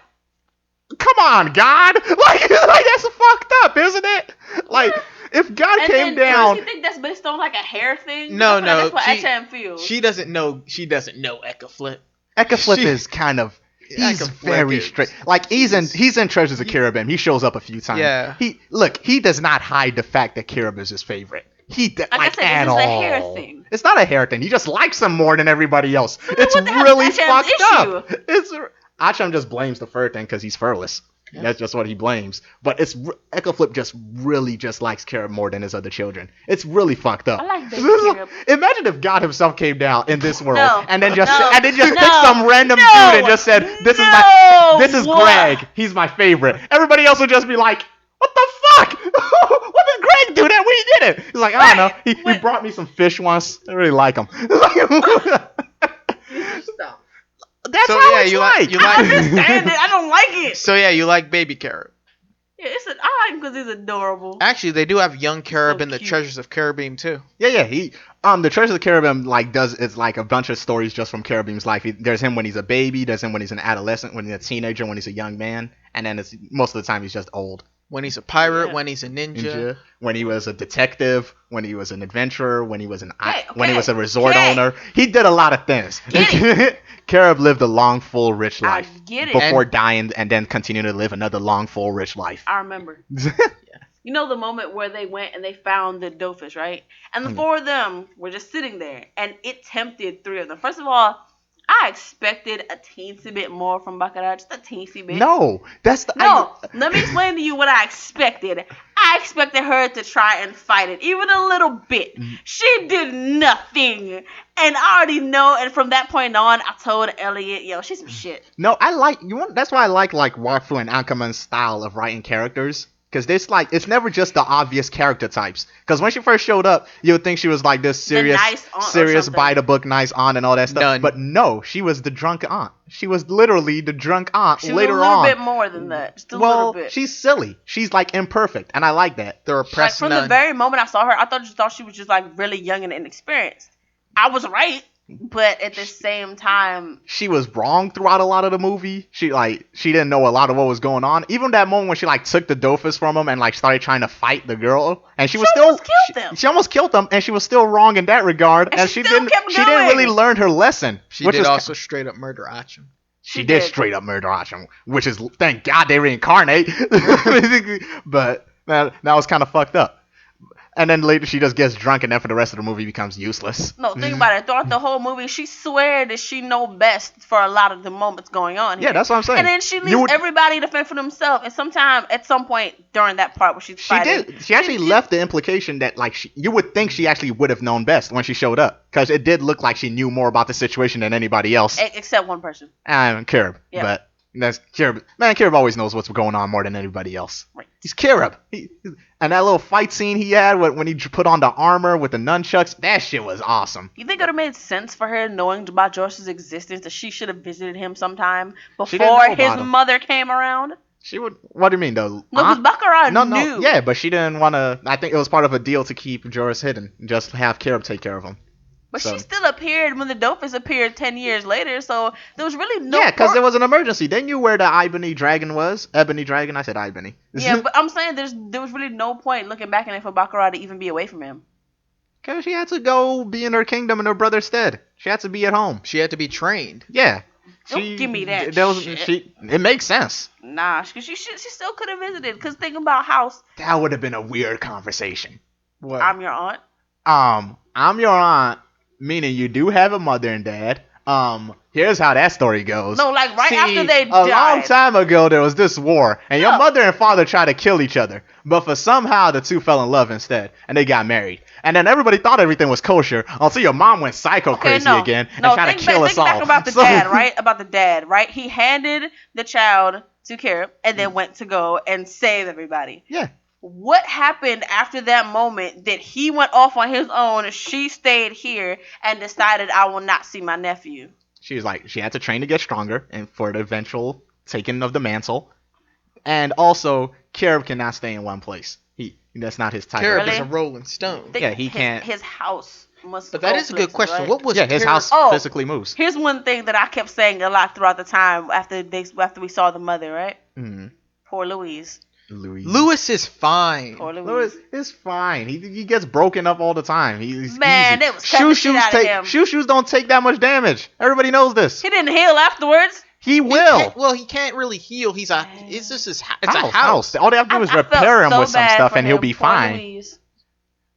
come on, God! Like that's fucked up, isn't it? Like, if God And came then, down, you think that's based on like a hair thing? No, That's what she- HM feels. She doesn't know Eka Flip. Eka Flip She- is kind of. He's Eka Flip very is- straight. Like he's in Treasures of Kiribim. He shows up a few times. Yeah. He does not hide the fact that Kirib is his favorite. Like I like said, at this is a all. hair thing. It's not a hair thing. He just likes him more than everybody else. then It's what the hell really is Hashem's fucked up. Acham just blames the fur thing because he's furless. Yeah. That's just what he blames. But Eka Flip just really just likes Kirib more than his other children. It's really fucked up. I like baby Kirib. Imagine if God himself came down in this world No. and then just No. picked No. some random No. dude and just said, "This No. is What? Greg. He's my favorite." Everybody else would just be like, "What the fuck? What did Greg do that when he did it?" He's like, "I don't know. He Wait. brought me some fish once. I really like him." Stop. That's So, how yeah, it's you like. you I like understand it. I don't like it. So yeah, you like Baby Carib. Yeah, I like him because he's adorable. Actually, they do have young Carib So in the cute. Treasures of Caribbean too. Yeah. He the Treasures of Caribbean it's like a bunch of stories just from Caribbean's life. There's him when he's a baby. There's him when he's an adolescent. When he's a teenager. When he's a young man. And then it's most of the time he's just old. When he's a pirate, Yeah. when he's a ninja. When he was a detective, when he was an adventurer, when he was Okay, when he was a resort okay. owner. He did a lot of things. Get Carib lived a long, full, rich I life get it. before dying and then continued to live another long, full, rich life. I remember. You know the moment where they went and they found the Dofus, right? And the Hmm. four of them were just sitting there, and it tempted three of them. First of all, I expected a teensy bit more from Baccarat, just a teensy bit. No, that's the No, let me explain to you what I expected. I I expected her to try and fight it, even a little bit. She did nothing. And I already know, and from that point on, I told Elliot, yo, she's some shit. No, that's why I like Wakfu and Ankaman's style of writing characters. Because it's never just the obvious character types. Because when she first showed up, you would think she was like this serious, by the book, nice aunt and all that stuff. None. But no, she was the drunk aunt. She was literally the drunk aunt later on. She was a little bit more than that. Just a little bit. She's silly. She's like imperfect, and I like that. They're oppressed. Like, from the very moment I saw her, I thought she was just like really young and inexperienced. I was right. But at the same time, she was wrong throughout a lot of the movie. She didn't know a lot of what was going on. Even that moment when she took the Dofus from him and started trying to fight the girl, and she almost killed them, and she was still wrong in that regard. And she didn't really learn her lesson. She did also straight up murder Achim. She did straight up murder Achim, which is, thank God they reincarnate. But that was kind of fucked up. And then later she just gets drunk, and then for the rest of the movie becomes useless. No, think about it. Throughout the whole movie, she swears that she know best for a lot of the moments going on here. Yeah, that's what I'm saying. And then she leaves everybody to fend for themselves. And at some point during that part where she's fighting, she actually left the implication that you would think she actually would have known best when she showed up, because it did look like she knew more about the situation than anybody else, except one person. Kirib. Yeah. But that's Kirib. Man, Kirib always knows what's going on more than anybody else. Right. He's Kirib. And that little fight scene he had when he put on the armor with the nunchucks, that shit was awesome. You think it would have made sense for her, knowing about Josh's existence, that she should have visited him sometime before his mother came around? She would. What do you mean, though? No, because Baccarat knew. No, yeah, but she didn't want to. I think it was part of a deal to keep Joris hidden, just have Kirib take care of him. But she still appeared when the Dofus appeared 10 years later, so there was really no... Yeah, because there was an emergency. They knew where the Ebony Dragon was. Ebony Dragon? I said Ebony. Yeah, but I'm saying there was really no point looking back in it for Baccarat to even be away from him. Because she had to go be in her kingdom in her brother's stead. She had to be at home. She had to be trained. Yeah. Don't give me that shit. It makes sense. Nah, she still could have visited, because think about House. That would have been a weird conversation. What? I'm your aunt? I'm your aunt. Meaning you do have a mother and dad. Here's how that story goes. No, after they died. A long time ago, there was this war, and your mother and father tried to kill each other. But for somehow, the two fell in love instead, and they got married. And then everybody thought everything was kosher until your mom went crazy again and tried to kill us all. Think back about the dad, right? About the dad, right? He handed the child to Kira and then went to go and save everybody. Yeah. What happened after that moment that he went off on his own, she stayed here and decided, I will not see my nephew? She had to train to get stronger and for the eventual taking of the mantle. And also, Kirib cannot stay in one place. That's not his type. Kirib is a rolling stone. He can't. His house must. But that is a good question. Right? What was? His house physically moves. Here's one thing that I kept saying a lot throughout the time after we saw the mother, right? Mm-hmm. Poor Louise. Louis is fine. Poor Louis is fine. He gets broken up all the time. He's Man, easy. It was Shoes don't take that much damage. Everybody knows this. He didn't heal afterwards. He will. He can't really heal. It's just it's a house. All they have to do is repair him with some stuff, and he'll be fine. Louise.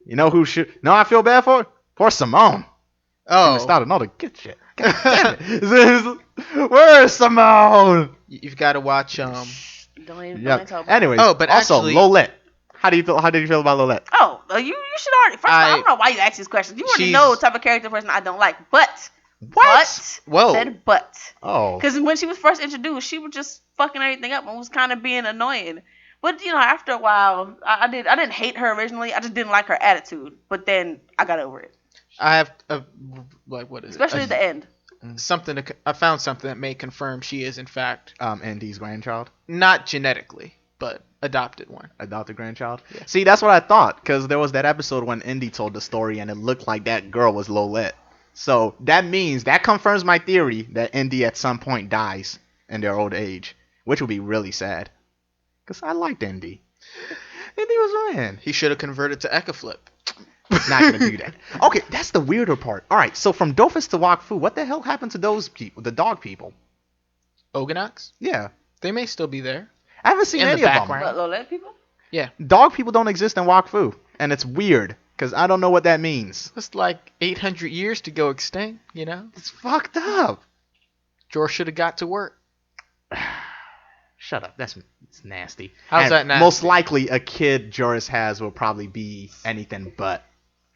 You know who should? No, I feel bad for Simone. Oh, started all the good shit. God damn it. Where's Simone? You've got to watch Don't even talk about it. Anyways, but also Lolette. How did you feel about Lolette? Oh, you should already. First of all, I don't know why you ask these questions. You already know the type of character person I don't like. But what? Whoa. Said but. Oh. Because when she was first introduced, she was just fucking everything up and was kind of being annoying. But after a while, I didn't hate her originally. I just didn't like her attitude. But then I got over it. I have what is Especially at the end. I found something that may confirm she is in fact Andy's grandchild. Not genetically, but adopted one. Adopted grandchild. Yeah. See, that's what I thought, because there was that episode when Indy told the story, and it looked like that girl was Lolette. So that confirms my theory that Indy at some point dies in their old age, which would be really sad. Because I liked Indy. Indy was a man. He should have converted to Ekaflip. Not gonna do that. Okay, that's the weirder part. All right, so from Dofus to Wakfu, what the hell happened to those people, the dog people? Oganox? Yeah, they may still be there. I haven't seen any of them. What, Lolette people? Yeah, dog people don't exist in Wakfu, and it's weird because I don't know what that means. It's like 800 years to go extinct. It's fucked up. George should have got to work. Shut up. It's nasty. How's And that nasty? most likely, a kid Joris has will probably be anything but.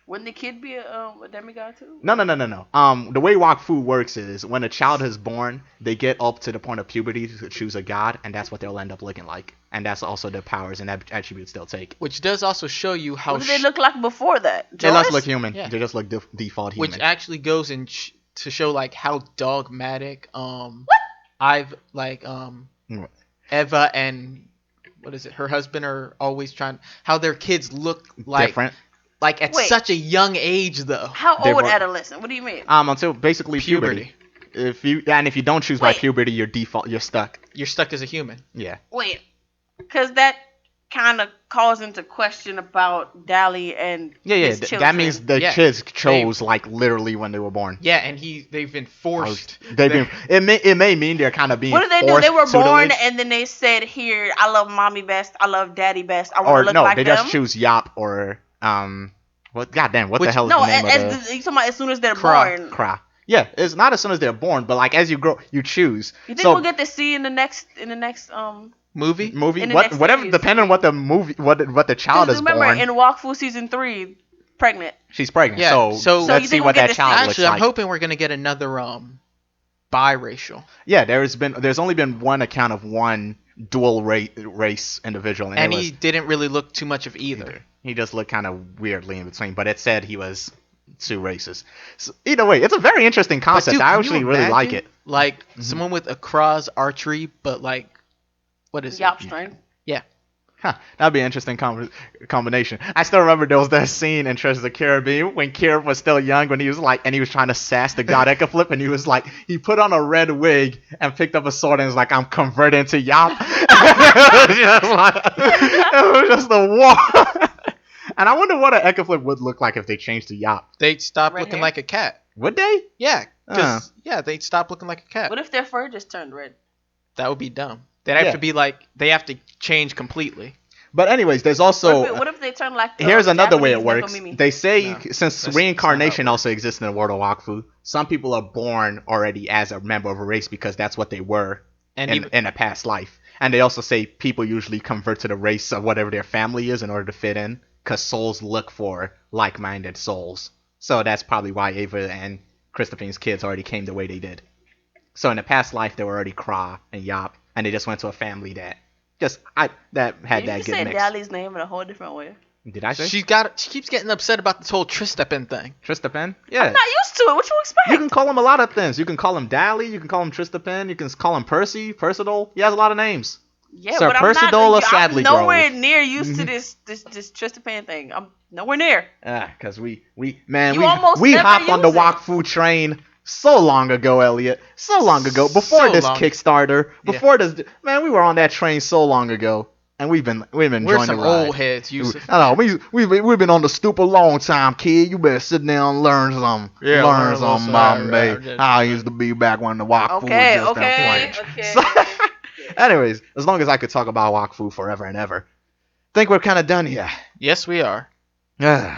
Wouldn't the kid be a demigod too? No. The way Wakfu works is when a child is born, they get up to the point of puberty to choose a god, and that's what they'll end up looking like. And that's also their powers and attributes they'll take. Which does also show you how. What did they look like before that? They Joris? just look human. Yeah. They just look default human. Which actually goes in to show like how dogmatic What? Eva and what is it? Her husband are always trying how their kids look like Different. like at Wait. such a young age though. How They old were- adolescent? What do you mean? Until basically puberty. If you don't choose by Wait. puberty, you're stuck. You're stuck as a human. Yeah. Wait, because that kind of calls into question about Dally and his That children. means the Yeah. kids chose like literally when they were born. Yeah, and they've been forced. It may mean they're kind of being. What did they do? forced They were born tutelage. and then they said, "Here, I love mommy best. I love daddy best. I want Or to look no, like they them." just choose Yop or what? Goddamn, what the Which- hell is No, the name of you talking about as soon as they're Cry. born. Kra? Yeah, it's not as soon as they're born, but like as you grow, you choose. You think So we'll get to see in the next movie. movie, in the what next whatever, series. depending on what the movie, what the child is remember born, in Wakfu season 3, pregnant. she's pregnant. Yeah, So so you let's think see we'll what get that to see- child looks Actually, I'm like. hoping we're gonna get another biracial. Yeah, there's only been one account of one dual race individual, And it he was didn't really look too much of either. He just looked kind of weirdly in between, but it said he was two races. So, either way, it's a very interesting But concept. dude, I can actually you really like imagine, it. Like someone with a cross archery, but like, what is Yop it? strength. Yeah. Huh, that'd be an interesting combination. I still remember there was that scene in Treasures of the Caribbean when Kira was still young, when he was like, and he was trying to sass the god Ekaflip, and he was like, he put on a red wig and picked up a sword and was like, I'm converting to Yop. It was just a war. And I wonder what an Ekaflip would look like if they changed to Yop. They'd stop Red looking hair? like a cat. Would they? Yeah, because they'd stop looking like a cat. What if their fur just turned red? That would be dumb. They'd have Yeah. to be like, they have to change completely. But anyways, there's also... What if they turn like the Here's another way it Japanese works. Nekomimi? They say No, since that's reincarnation not how it also exists in the world of Wakfu, some people are born already as a member of a race because that's what they were And in a past life. And they also say people usually convert to the race of whatever their family is in order to fit in, because souls look for like-minded souls. So that's probably why Ava and Christopher's kids already came the way they did. So in the past life, they were already Kra and Yop, and they just went to a family that had You that just good said mix. Dally's name in a whole different way. Did I say? she keeps getting upset about this whole Tristepen thing. Tristapen? Yeah. I'm not used to it. What you expect? You can call him a lot of things. You can call him Dally. You can call him Tristapen. You can call him Percy, Percidol. He has a lot of names. Yeah, Sir but Percival or I'm Sadly nowhere Grove? near used to this Tristapan thing. I'm nowhere near. Because we You almost we never hopped on the use it. Wakfu train so long ago, Elliot. So long ago. Before So this long. Kickstarter. Yeah. Before this, man, we were on that train so long ago, and we've been We're enjoying some the ride. old heads, Yusuf. I know we've been on the stoop a long time, kid. You better sit down and learn some. Yeah, learn learn a little some about right, me. right. How I used to be back when the Wakfu Okay, was just okay, that okay. So- anyways, as long as I could talk about Wakfu forever and ever, think we're kind of done here. Yes, we are. So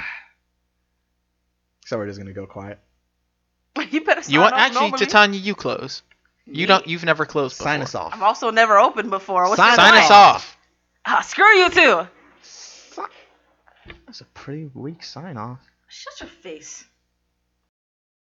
we're just gonna go quiet. You better sign You want off actually, normally. Titania, you close. You've never closed before. Sign us off. I've also never opened before. What's Sign your Sign plan? us off. Ah, screw you too. That's a pretty weak sign off. Shut your face.